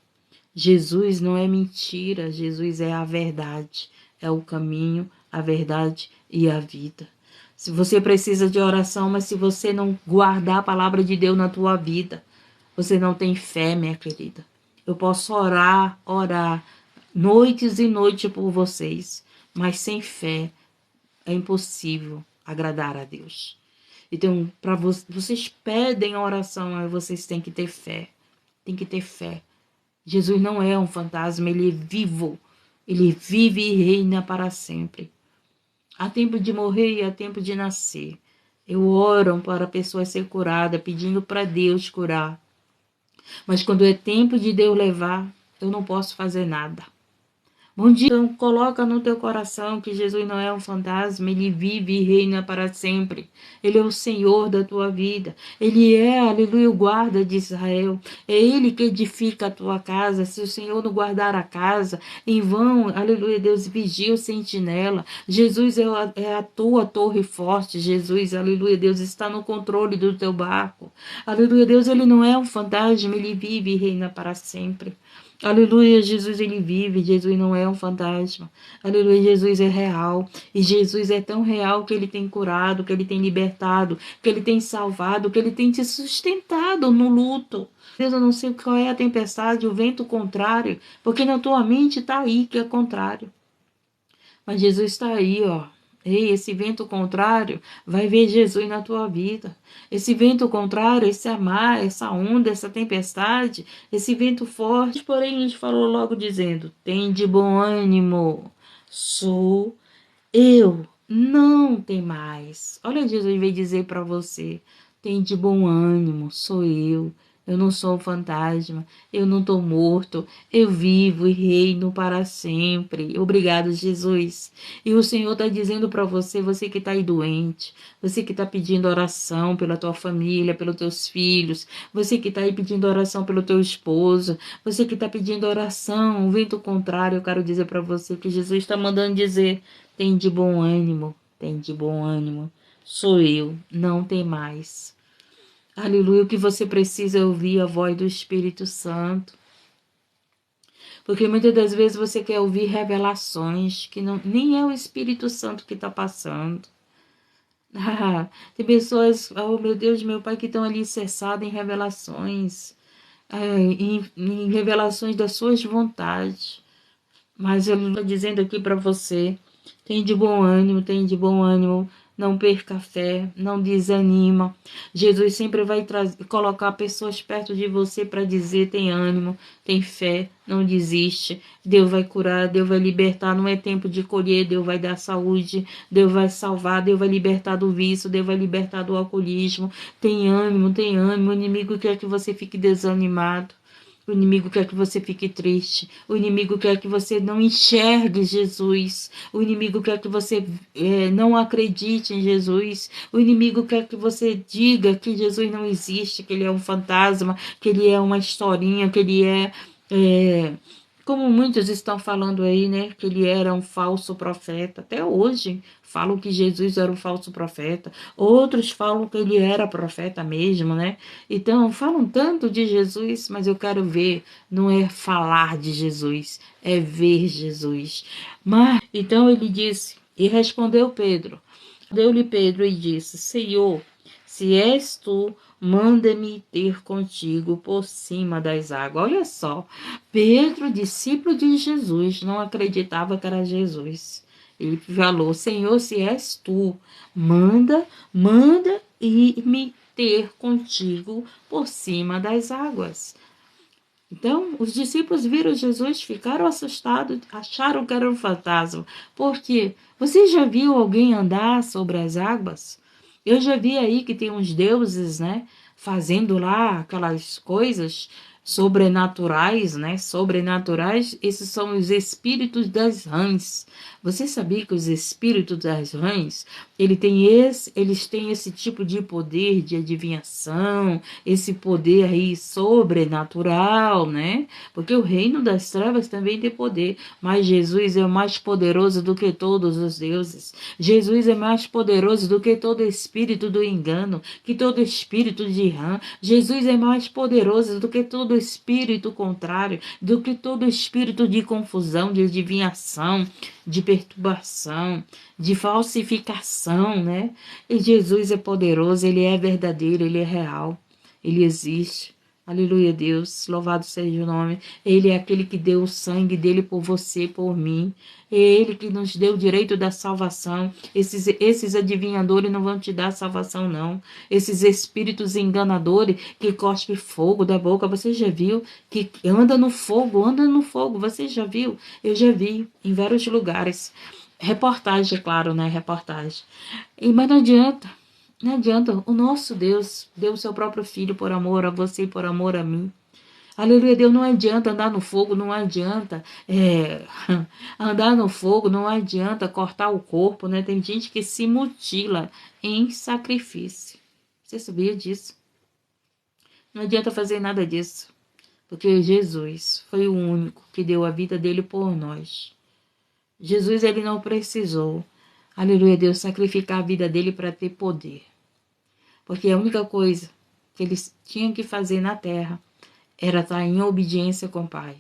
Jesus não é mentira. Jesus é a verdade. É o caminho, a verdade e a vida. Se você precisa de oração, mas se você não guardar a palavra de Deus na tua vida, você não tem fé, minha querida. Eu posso orar, noites e noites por vocês, mas sem fé é impossível agradar a Deus. Então, para vocês pedem a oração, mas vocês têm que ter fé. Tem que ter fé. Jesus não é um fantasma, ele é vivo. Ele vive e reina para sempre. Há tempo de morrer e há tempo de nascer. Eu oro para a pessoa ser curada, pedindo para Deus curar. Mas quando é tempo de Deus levar, eu não posso fazer nada. Bom dia, então coloca no teu coração que Jesus não é um fantasma, ele vive e reina para sempre. Ele é o Senhor da tua vida. Ele é, aleluia, o guarda de Israel. É ele que edifica a tua casa. Se o Senhor não guardar a casa, em vão, aleluia, Deus vigia o sentinela. Jesus é a tua torre forte. Jesus, aleluia, Deus está no controle do teu barco. Aleluia, Deus, ele não é um fantasma, ele vive e reina para sempre. Aleluia, Jesus ele vive, Jesus não é um fantasma. Aleluia, Jesus é real. E Jesus é tão real que ele tem curado, que ele tem libertado, que ele tem salvado, que ele tem te sustentado no luto. Deus, eu não sei qual é a tempestade, o vento contrário, porque na tua mente está aí que é contrário. Mas Jesus está aí, ó. Ei, esse vento contrário vai ver Jesus na tua vida. Esse vento contrário, esse mar, essa onda, essa tempestade, esse vento forte. Porém, a gente falou logo dizendo, tem de bom ânimo, sou eu, não tem mais. Olha, Jesus veio dizer para você, tem de bom ânimo, sou eu. Eu não sou um fantasma, eu não estou morto, eu vivo e reino para sempre. Obrigado, Jesus. E o Senhor está dizendo para você, você que está aí doente, você que está pedindo oração pela tua família, pelos teus filhos, você que está aí pedindo oração pelo teu esposo, você que está pedindo oração, o vento contrário, eu quero dizer para você que Jesus está mandando dizer, tem de bom ânimo, tem de bom ânimo. Sou eu, não tem mais. Aleluia, o que você precisa é ouvir a voz do Espírito Santo. Porque muitas das vezes você quer ouvir revelações que nem é o Espírito Santo que está passando. Tem pessoas, oh meu Deus, meu Pai, que estão ali cessadas em revelações, em revelações das suas vontades. Mas eu estou dizendo aqui para você, tem de bom ânimo, tem de bom ânimo, não perca a fé, não desanima. Jesus sempre vai colocar pessoas perto de você para dizer, tem ânimo, tem fé, não desiste. Deus vai curar, Deus vai libertar, não é tempo de colher, Deus vai dar saúde, Deus vai salvar, Deus vai libertar do vício, Deus vai libertar do alcoolismo. Tem ânimo, o inimigo quer que você fique desanimado. O inimigo quer que você fique triste. O inimigo quer que você não enxergue Jesus. O inimigo quer que você não acredite em Jesus. O inimigo quer que você diga que Jesus não existe, que ele é um fantasma, que ele é uma historinha, que ele é como muitos estão falando aí, né, que ele era um falso profeta. Até hoje falam que Jesus era um falso profeta. Outros falam que ele era profeta mesmo, né? Então, falam tanto de Jesus, mas eu quero ver, não é falar de Jesus, é ver Jesus. Mas, então ele disse, e respondeu Pedro. Deu-lhe Pedro e disse, Senhor, se és tu, manda-me ter contigo por cima das águas. Olha só, Pedro, discípulo de Jesus, não acreditava que era Jesus. Ele falou, Senhor, se és tu, manda e me ter contigo por cima das águas. Então, os discípulos viram Jesus, ficaram assustados, acharam que era um fantasma. Por quê? Você já viu alguém andar sobre as águas? Eu já vi aí que tem uns deuses, né, fazendo lá aquelas coisas sobrenaturais, né? Sobrenaturais, esses são os espíritos das rãs. Você sabia que os espíritos das rãs, eles têm esse tipo de poder de adivinhação, esse poder aí sobrenatural, né? Porque o reino das trevas também tem poder, mas Jesus é mais poderoso do que todos os deuses. Jesus é mais poderoso do que todo espírito do engano, que todo espírito de rã. Jesus é mais poderoso do que todo espírito contrário, do que todo espírito de confusão, de adivinhação, de perturbação, de falsificação, né? E Jesus é poderoso, ele é verdadeiro, ele é real, ele existe. Aleluia, Deus, louvado seja o nome. Ele é aquele que deu o sangue dele por você, por mim. É ele que nos deu o direito da salvação. Esses adivinhadores não vão te dar salvação, não. Esses espíritos enganadores que cospem fogo da boca, você já viu? Que anda no fogo, você já viu? Eu já vi em vários lugares. Reportagem, é claro, né? Reportagem. Mas não adianta. Não adianta, o nosso Deus deu o seu próprio filho por amor a você e por amor a mim. Aleluia, Deus, não adianta andar no fogo, não adianta andar no fogo, não adianta cortar o corpo, né? Tem gente que se mutila em sacrifício. Você sabia disso? Não adianta fazer nada disso, porque Jesus foi o único que deu a vida dele por nós. Jesus, ele não precisou, aleluia, Deus, sacrificar a vida dele para ter poder. Porque a única coisa que eles tinham que fazer na terra era estar em obediência com o Pai.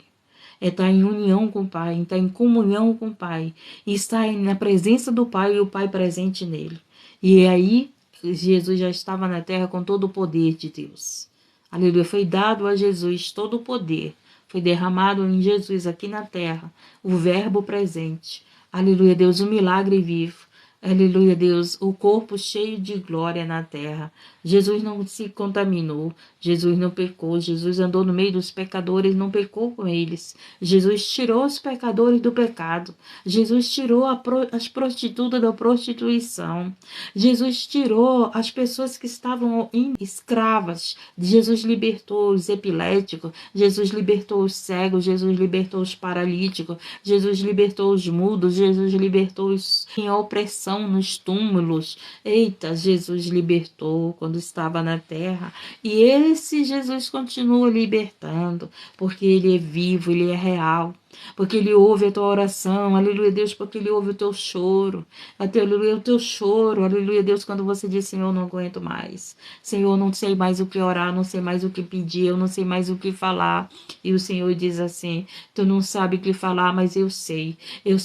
É estar em união com o Pai, estar em comunhão com o Pai. E estar na presença do Pai e o Pai presente nele. E aí, Jesus já estava na terra com todo o poder de Deus. Aleluia. Foi dado a Jesus todo o poder. Foi derramado em Jesus aqui na terra. O verbo presente. Aleluia, Deus, o milagre vivo. Aleluia, Deus, o corpo cheio de glória na terra. Jesus não se contaminou, Jesus não pecou, Jesus andou no meio dos pecadores, não pecou com eles. Jesus tirou os pecadores do pecado. Jesus tirou as prostitutas da prostituição. Jesus tirou as pessoas que estavam escravas. Jesus libertou os epiléticos, Jesus libertou os cegos, Jesus libertou os paralíticos, Jesus libertou os mudos, Jesus libertou os em opressão nos túmulos. Eita, Jesus libertou quando estava na terra. E esse Jesus continua libertando, porque ele é vivo, ele é real. porque Ele ouve a tua oração, aleluia, Deus, porque Ele ouve o teu choro, aleluia, o teu choro, aleluia, Deus, quando você diz, Senhor, eu não aguento mais, Senhor, eu não sei mais o que orar, não sei mais o que pedir, eu não sei mais o que falar, e o Senhor diz assim, tu não sabe o que falar, mas eu sei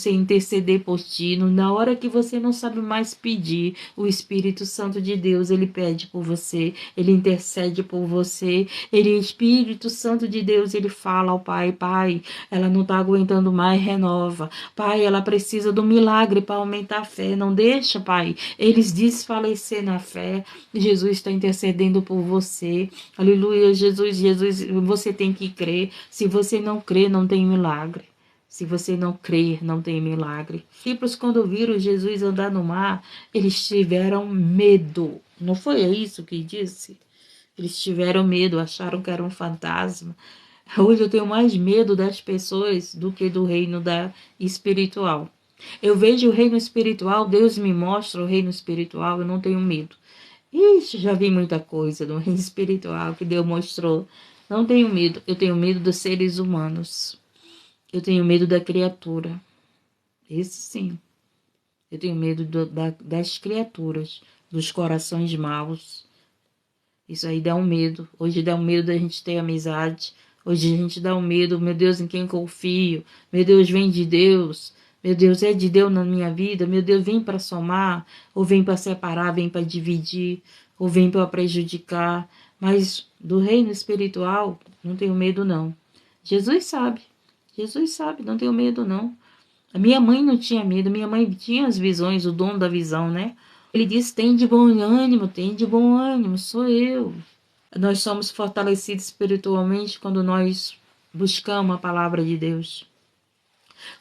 interceder por ti, na hora que você não sabe mais pedir, o Espírito Santo de Deus, Ele pede por você, Ele intercede por você, Ele, Espírito Santo de Deus, Ele fala ao Pai, Pai, ela não está aguentando mais, renova. Pai, ela precisa do milagre para aumentar a fé. Não deixa, Pai, eles desfalecer na fé. Jesus está intercedendo por você. Aleluia, Jesus, você tem que crer. Se você não crer, não tem milagre. Se você não crer, não tem milagre. Discípulos, quando viram Jesus andar no mar, eles tiveram medo. Não foi isso que disse? Eles tiveram medo, acharam que era um fantasma. Hoje eu tenho mais medo das pessoas do que do reino espiritual. Eu vejo o reino espiritual, Deus me mostra o reino espiritual, eu não tenho medo. Ixi, já vi muita coisa no reino espiritual que Deus mostrou. Não tenho medo, eu tenho medo dos seres humanos. Eu tenho medo da criatura. Esse sim. Eu tenho medo das criaturas, dos corações maus. Isso aí dá um medo. Hoje dá um medo da gente ter amizade. Hoje a gente dá um medo, meu Deus, em quem confio? Meu Deus, vem de Deus. Meu Deus, é de Deus na minha vida. Meu Deus, vem para somar, ou vem para separar, vem para dividir, ou vem para prejudicar. Mas do reino espiritual, não tenho medo, não. Jesus sabe, não tenho medo, não. A minha mãe não tinha medo, minha mãe tinha as visões, o dom da visão, né? Ele disse, tem de bom ânimo, sou eu. Nós somos fortalecidos espiritualmente quando nós buscamos a palavra de Deus.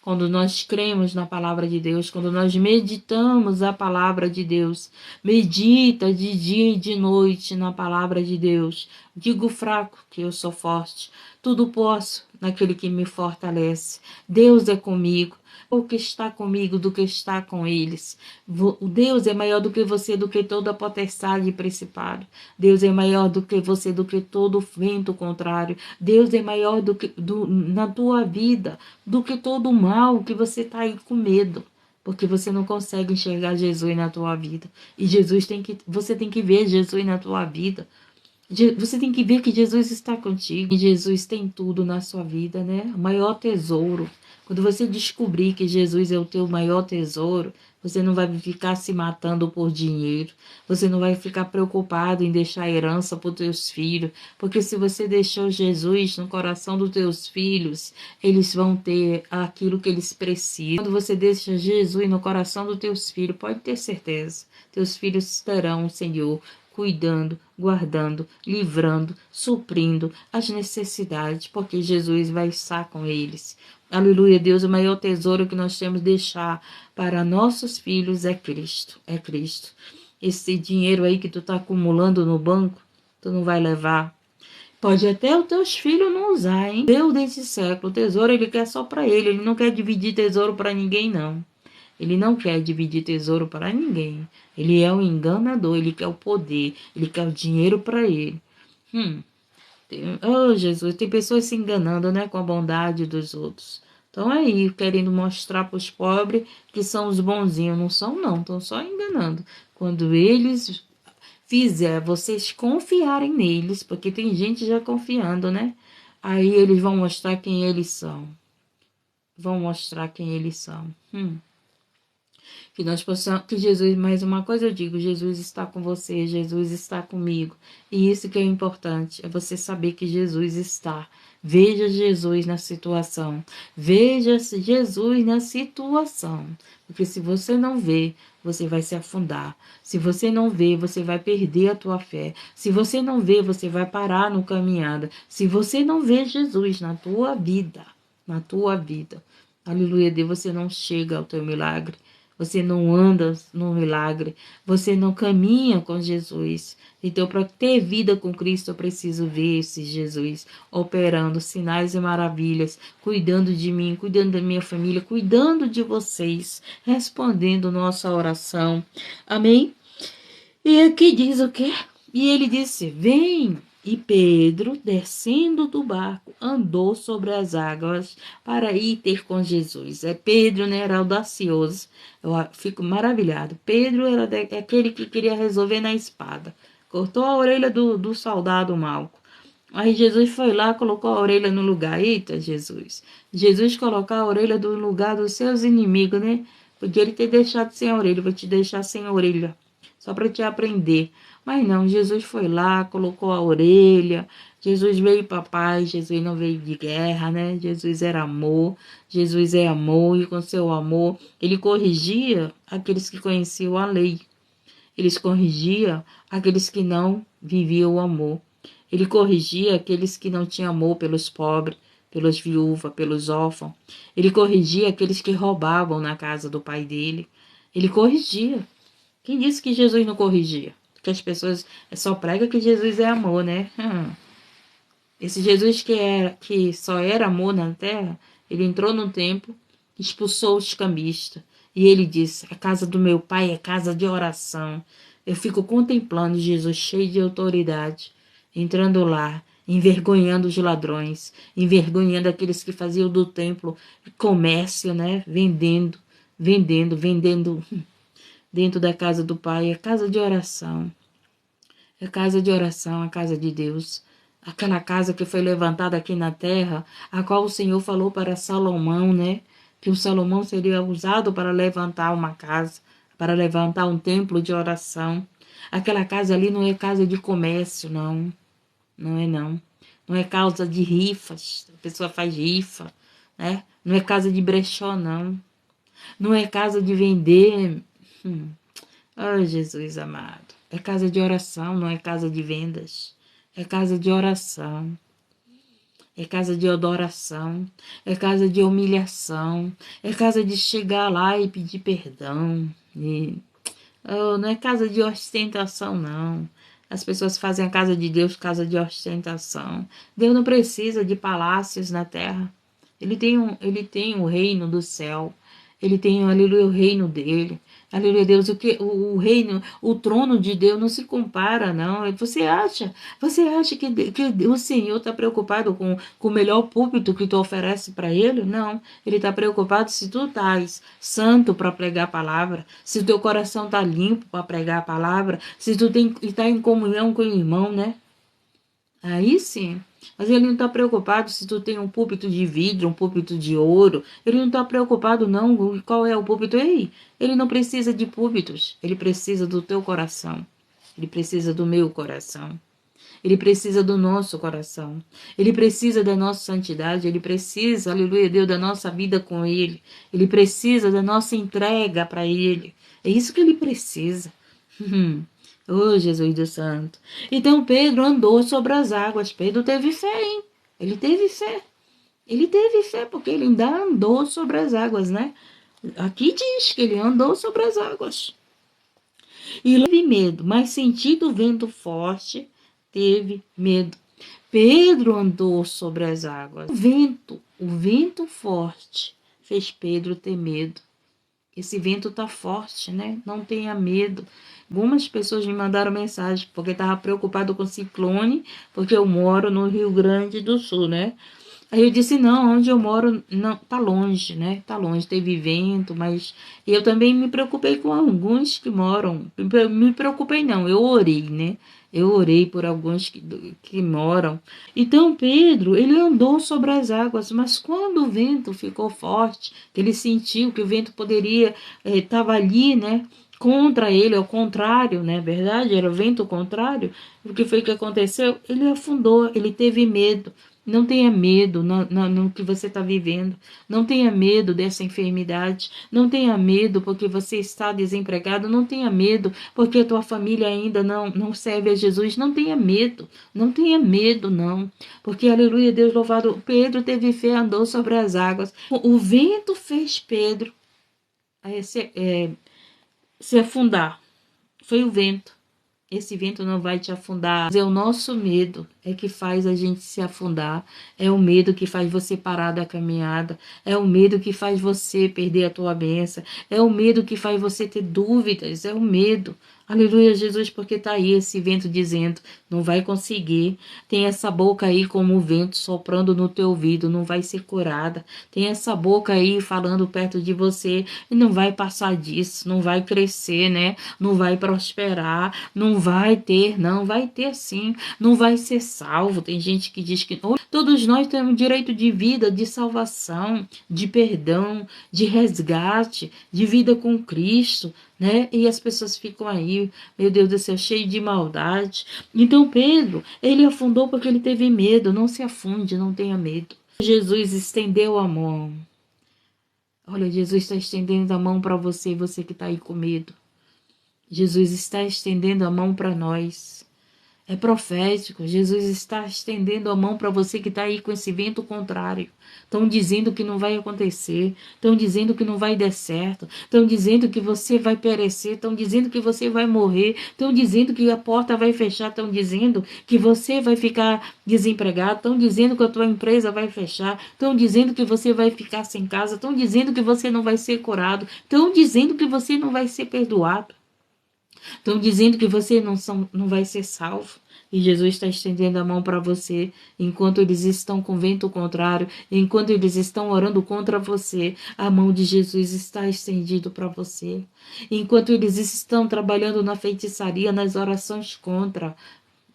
Quando nós cremos na palavra de Deus, quando nós meditamos a palavra de Deus, medita de dia e de noite na palavra de Deus. Digo fraco que eu sou forte, tudo posso naquele que me fortalece. Deus é comigo. O que está comigo do que está com eles. Deus é maior do que você, do que toda potestade e principado. Deus é maior do que você, do que todo vento contrário. Deus é maior na tua vida do que todo o mal que você está aí com medo. Porque você não consegue enxergar Jesus na tua vida. E você tem que ver Jesus na tua vida. Você tem que ver que Jesus está contigo. E Jesus tem tudo na sua vida, né? O maior tesouro. Quando você descobrir que Jesus é o teu maior tesouro, você não vai ficar se matando por dinheiro. Você não vai ficar preocupado em deixar herança para os teus filhos. Porque se você deixou Jesus no coração dos teus filhos, eles vão ter aquilo que eles precisam. Quando você deixa Jesus no coração dos teus filhos, pode ter certeza, teus filhos terão o Senhor cuidando, guardando, livrando, suprindo as necessidades, porque Jesus vai estar com eles. Aleluia, Deus, o maior tesouro que nós temos de deixar para nossos filhos é Cristo, é Cristo. Esse dinheiro aí que tu está acumulando no banco, tu não vai levar. Pode até os teus filhos não usar, hein? Deus desse século, o tesouro ele quer só para ele não quer dividir tesouro para ninguém, não. Ele não quer dividir tesouro para ninguém. Ele é um enganador, ele quer o poder, ele quer o dinheiro para ele. Oh, Jesus, tem pessoas se enganando, né, com a bondade dos outros. Estão aí, querendo mostrar para os pobres que são os bonzinhos. Não são, não, estão só enganando. Quando eles fizer vocês confiarem neles, porque tem gente já confiando, né? Aí eles vão mostrar quem eles são. Vão mostrar quem eles são. Que nós possamos, que Jesus, mais uma coisa eu digo, Jesus está com você, Jesus está comigo. E isso que é importante, é você saber que Jesus está. Veja Jesus na situação. Veja Jesus na situação. Porque se você não vê, você vai se afundar. Se você não vê, você vai perder a tua fé. Se você não vê, você vai parar no caminhada. Se você não vê Jesus na tua vida, aleluia, Deus, você não chega ao teu milagre. Você não anda no milagre, você não caminha com Jesus. Então, para ter vida com Cristo, eu preciso ver esse Jesus operando sinais e maravilhas, cuidando de mim, cuidando da minha família, cuidando de vocês, respondendo nossa oração. Amém? E aqui diz o quê? E ele disse, vem, E Pedro, descendo do barco, andou sobre as águas para ir ter com Jesus. Pedro, né, era audacioso. Eu fico maravilhado. Pedro era aquele que queria resolver na espada. Cortou a orelha do soldado Malco. Aí Jesus foi lá, colocou a orelha no lugar. Eita, Jesus. Jesus colocar a orelha no lugar dos seus inimigos, né? Podia ele ter deixado sem a orelha. Vou te deixar sem a orelha. Só para te aprender. Mas não, Jesus foi lá, colocou a orelha. Jesus veio para paz. Jesus não veio de guerra, né? Jesus era amor. Jesus é amor. E com seu amor, ele corrigia aqueles que conheciam a lei. Eles corrigia aqueles que não viviam o amor. Ele corrigia aqueles que não tinham amor pelos pobres, pelas viúvas, pelos órfãos. Ele corrigia aqueles que roubavam na casa do pai dele. Ele corrigia. Quem disse que Jesus não corrigia? Que as pessoas só pregam que Jesus é amor, né? Esse Jesus que só era amor na terra, ele entrou no templo, expulsou os cambistas. E ele disse, a casa do meu pai é casa de oração. Eu fico contemplando Jesus cheio de autoridade, entrando lá, envergonhando os ladrões, envergonhando aqueles que faziam do templo comércio, né? Vendendo dentro da casa do pai. É casa de oração. É casa de oração, a casa de Deus. Aquela casa que foi levantada aqui na terra, a qual o Senhor falou para Salomão, né? Que o Salomão seria usado para levantar uma casa, para levantar um templo de oração. Aquela casa ali não é casa de comércio, não. Não é, não. Não é casa de rifas. A pessoa faz rifa, né? Não é casa de brechó, não. Não é casa de vender. Oh, Jesus amado. É casa de oração, não é casa de vendas. É casa de oração. É casa de adoração. É casa de humilhação. É casa de chegar lá e pedir perdão. Não é casa de ostentação, não. As pessoas fazem a casa de Deus casa de ostentação. Deus não precisa de palácios na terra. Ele tem o reino do céu. Ele tem, aleluia, o reino dele. Aleluia, Deus, o reino, o trono de Deus não se compara, não. Você acha que o Senhor está preocupado com o melhor púlpito que tu oferece para ele? Não. Ele está preocupado se tu estás santo para pregar a palavra, se o teu coração está limpo para pregar a palavra, se tu está em comunhão com o irmão, né? Aí sim. Mas ele não está preocupado se tu tem um púlpito de vidro, um púlpito de ouro. Ele não está preocupado, não. Qual é o púlpito? Ei, ele não precisa de púlpitos. Ele precisa do teu coração. Ele precisa do meu coração. Ele precisa do nosso coração. Ele precisa da nossa santidade. Ele precisa, aleluia, Deus, da nossa vida com Ele. Ele precisa da nossa entrega para Ele. É isso que Ele precisa. Oh, Jesus do Santo. Então Pedro andou sobre as águas. Pedro teve fé, hein? Ele teve fé. Ele teve fé porque ele ainda andou sobre as águas, né? Aqui diz que ele andou sobre as águas. E teve medo, mas sentindo o vento forte, teve medo. Pedro andou sobre as águas. O vento forte fez Pedro ter medo. Esse vento tá forte, né? Não tenha medo. Algumas pessoas me mandaram mensagem porque estava preocupado com ciclone, porque eu moro no Rio Grande do Sul, né? Aí eu disse, não, onde eu moro não tá longe, né? Tá longe, teve vento, mas eu também me preocupei com alguns que moram. Me preocupei não, eu orei, né? Eu orei por alguns que moram. Então Pedro, ele andou sobre as águas, mas quando o vento ficou forte, que ele sentiu que o vento poderia, estava ali, né? Contra ele, ao contrário, né? Verdade, era o vento contrário. O que foi que aconteceu? Ele afundou, ele teve medo. Não tenha medo no que você está vivendo. Não tenha medo dessa enfermidade. Não tenha medo porque você está desempregado. Não tenha medo porque a tua família ainda não serve a Jesus. Não tenha medo. Não tenha medo, não. Porque, aleluia, Deus louvado, Pedro teve fé, andou sobre as águas. O vento fez Pedro se afundar. Foi o vento. Esse vento não vai te afundar. É o nosso medo. é que faz a gente se afundar, é o medo que faz você parar da caminhada, é o medo que faz você perder a tua bênção, é o medo que faz você ter dúvidas, é o medo. Aleluia, Jesus, porque tá aí esse vento dizendo, não vai conseguir. Tem essa boca aí como o vento soprando no teu ouvido, não vai ser curada. Tem essa boca aí falando perto de você e não vai passar disso, não vai crescer, né? Não vai prosperar, não vai ter sim, não vai ser salvo. Tem gente que diz que todos nós temos direito de vida, de salvação, de perdão, de resgate, de vida com Cristo, né? E as pessoas ficam aí, meu Deus do céu, cheio de maldade. Então Pedro, ele afundou porque ele teve medo. Não se afunde, não tenha medo. Jesus estendeu a mão. Olha, Jesus está estendendo a mão para você, você que está aí com medo. Jesus está estendendo a mão para nós. É profético. Jesus está estendendo a mão para você que está aí com esse vento contrário. Estão dizendo que não vai acontecer. Estão dizendo que não vai dar certo. Estão dizendo que você vai perecer. Estão dizendo que você vai morrer. Estão dizendo que a porta vai fechar. Estão dizendo que você vai ficar desempregado. Estão dizendo que a tua empresa vai fechar. Estão dizendo que você vai ficar sem casa. Estão dizendo que você não vai ser curado. Estão dizendo que você não vai ser perdoado. Estão dizendo que você não vai ser salvo. E Jesus está estendendo a mão para você, enquanto eles estão com vento contrário, enquanto eles estão orando contra você, a mão de Jesus está estendida para você. Enquanto eles estão trabalhando na feitiçaria, nas orações contra,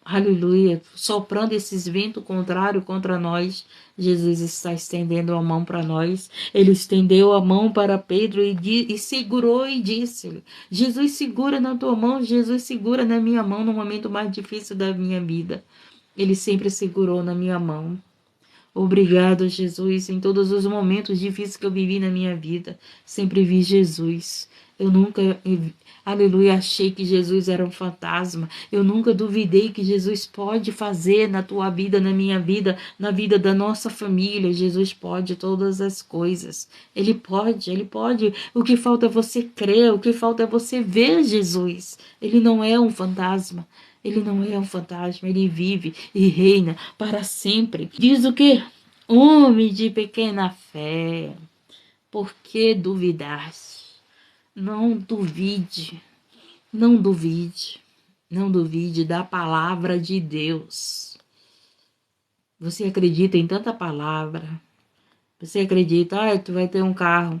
aleluia, soprando esses ventos contrários contra nós, Jesus está estendendo a mão para nós. Ele estendeu a mão para Pedro e segurou e disse: Jesus, segura na tua mão, Jesus, segura na minha mão no momento mais difícil da minha vida. Ele sempre segurou na minha mão. Obrigado, Jesus, em todos os momentos difíceis que eu vivi na minha vida. Sempre vi Jesus. Eu nunca, aleluia, achei que Jesus era um fantasma. Eu nunca duvidei que Jesus pode fazer na tua vida, na minha vida, na vida da nossa família. Jesus pode todas as coisas. Ele pode, ele pode. O que falta é você crer, o que falta é você ver Jesus. Ele não é um fantasma. Ele não é um fantasma, ele vive e reina para sempre. Diz o quê? Homem de pequena fé, por que duvidaste? Não duvide, não duvide, não duvide da palavra de Deus. Você acredita em tanta palavra. Você acredita, tu vai ter um carro,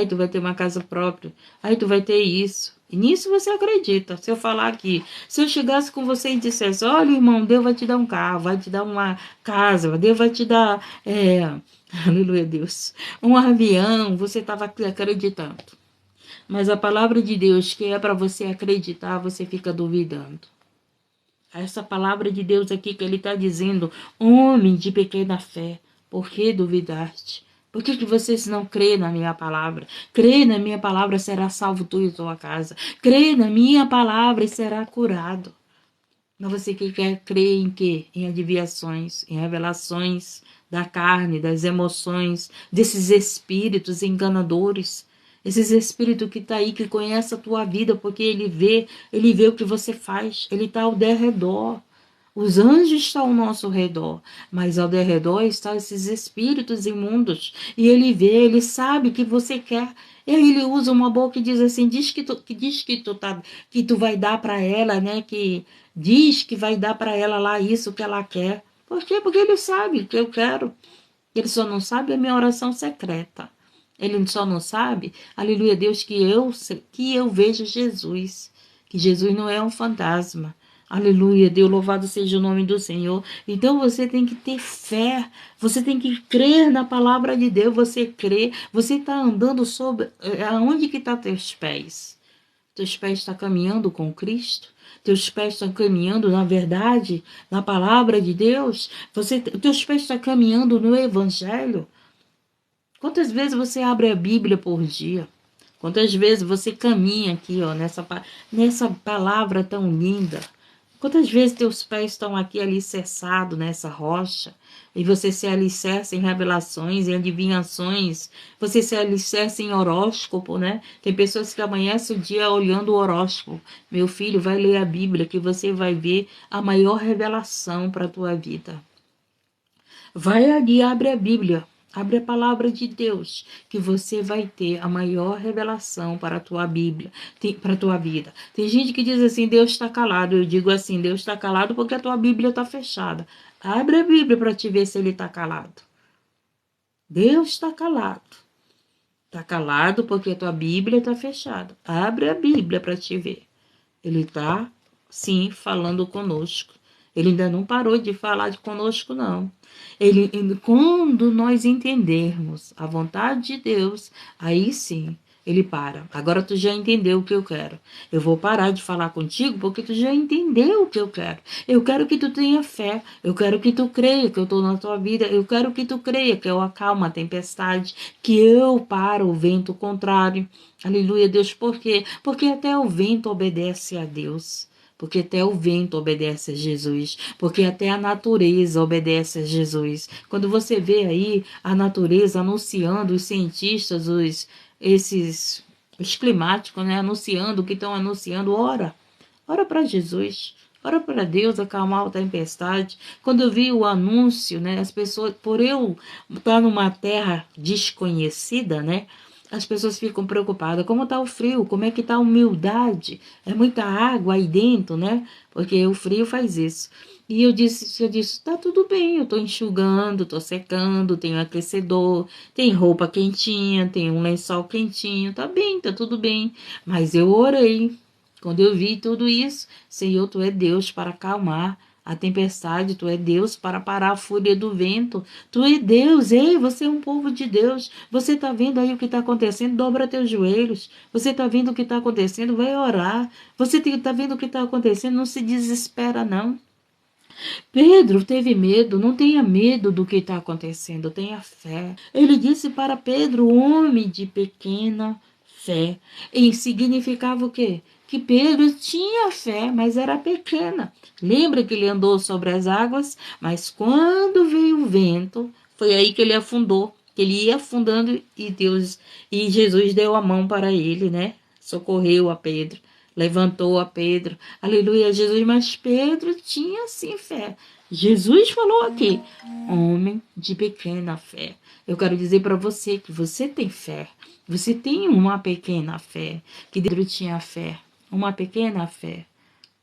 tu vai ter uma casa própria, tu vai ter isso. E nisso você acredita. Se eu falar aqui, se eu chegasse com você e dissesse, olha, irmão, Deus vai te dar um carro, vai te dar uma casa, Deus vai te dar, aleluia, Deus, um avião, você estava acreditando. Mas a palavra de Deus, que é para você acreditar, você fica duvidando. Essa palavra de Deus aqui que ele está dizendo, homem de pequena fé, por que duvidaste? Por que vocês não crêem na minha palavra? Crê na minha palavra, será salvo tu e tua casa. Crê na minha palavra e será curado. Mas você que quer crer em quê? Em adivinhações, em revelações da carne, das emoções, desses espíritos enganadores. Esses espíritos que está aí, que conhece a tua vida, porque ele vê o que você faz, ele está ao derredor. Os anjos estão ao nosso redor, mas ao redor estão esses espíritos imundos. E ele vê, ele sabe que você quer. E aí ele usa uma boca e diz assim, diz que tu vai dar para ela, né? Que diz que vai dar para ela lá isso que ela quer. Por quê? Porque ele sabe que eu quero. Ele só não sabe a minha oração secreta. Ele só não sabe, aleluia, Deus, que eu vejo Jesus. Que Jesus não é um fantasma. Aleluia, Deus, louvado seja o nome do Senhor. Então você tem que ter fé, você tem que crer na palavra de Deus, você crê, você está andando sobre, aonde que estão teus pés? Teus pés estão caminhando com Cristo? Teus pés estão caminhando na verdade, na palavra de Deus? Teus pés estão caminhando no Evangelho? Quantas vezes você abre a Bíblia por dia? Quantas vezes você caminha aqui, ó, nessa palavra tão linda? Quantas vezes teus pés estão aqui alicerçados nessa rocha e você se alicerça em revelações, em adivinhações, você se alicerça em horóscopo, né? Tem pessoas que amanhecem o dia olhando o horóscopo. Meu filho, vai ler a Bíblia que você vai ver a maior revelação para a tua vida. Vai ali, abre a Bíblia, abre a palavra de Deus, que você vai ter a maior revelação para a tua Bíblia, para a tua vida. Tem gente que diz assim, Deus está calado. Eu digo assim, Deus está calado porque a tua Bíblia está fechada. Abre a Bíblia para te ver se ele está calado. Deus está calado. Está calado porque a tua Bíblia está fechada. Abre a Bíblia para te ver. Ele está, sim, falando conosco. Ele ainda não parou de falar conosco, não. Quando nós entendermos a vontade de Deus, aí sim, ele para. Agora tu já entendeu o que eu quero. Eu vou parar de falar contigo porque tu já entendeu o que eu quero. Eu quero que tu tenha fé. Eu quero que tu creia que eu estou na tua vida. Eu quero que tu creia que eu acalmo a tempestade, que eu paro o vento contrário. Aleluia, Deus, por quê? Porque até o vento obedece a Deus. Porque até o vento obedece a Jesus. Porque até a natureza obedece a Jesus. Quando você vê aí a natureza anunciando, os cientistas, os climáticos, né, anunciando o que estão anunciando, ora para Jesus. Ora para Deus acalmar a tempestade. Quando eu vi o anúncio, né, as pessoas, por eu estar numa terra desconhecida, né, as pessoas ficam preocupadas. Como está o frio? Como é que está a umidade? É muita água aí dentro, né? Porque o frio faz isso. E eu disse, tá tudo bem, eu estou enxugando, estou secando, tenho aquecedor, tem roupa quentinha, tem um lençol quentinho, tá bem, tá tudo bem. Mas eu orei. Quando eu vi tudo isso, Senhor, tu é Deus para acalmar a tempestade, tu é Deus para parar a fúria do vento, tu é Deus, ei, você é um povo de Deus, você está vendo aí o que está acontecendo, dobra teus joelhos, você está vendo o que está acontecendo, vai orar, você está vendo o que está acontecendo, não se desespera não. Pedro teve medo, não tenha medo do que está acontecendo, tenha fé. Ele disse para Pedro, homem de pequena fé. E significava o quê? Que Pedro tinha fé, mas era pequena. Lembra que ele andou sobre as águas? Mas quando veio o vento, foi aí que ele afundou. Que ele ia afundando e Jesus deu a mão para ele, né? Socorreu a Pedro, levantou a Pedro. Aleluia, Jesus. Mas Pedro tinha sim fé. Jesus falou aqui, homem de pequena fé. Eu quero dizer para você que você tem fé. Você tem uma pequena fé. Que Pedro tinha fé. Uma pequena fé.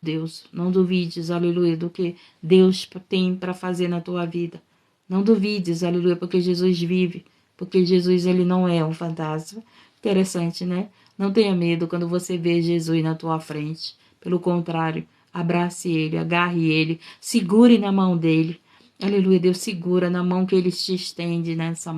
Deus, não duvides, aleluia, do que Deus tem para fazer na tua vida. Não duvides, aleluia, porque Jesus vive. Porque Jesus, ele não é um fantasma. Interessante, né? Não tenha medo quando você vê Jesus na tua frente. Pelo contrário, abrace ele, agarre ele, segure na mão dele. Aleluia, Deus segura na mão que ele te estende nessa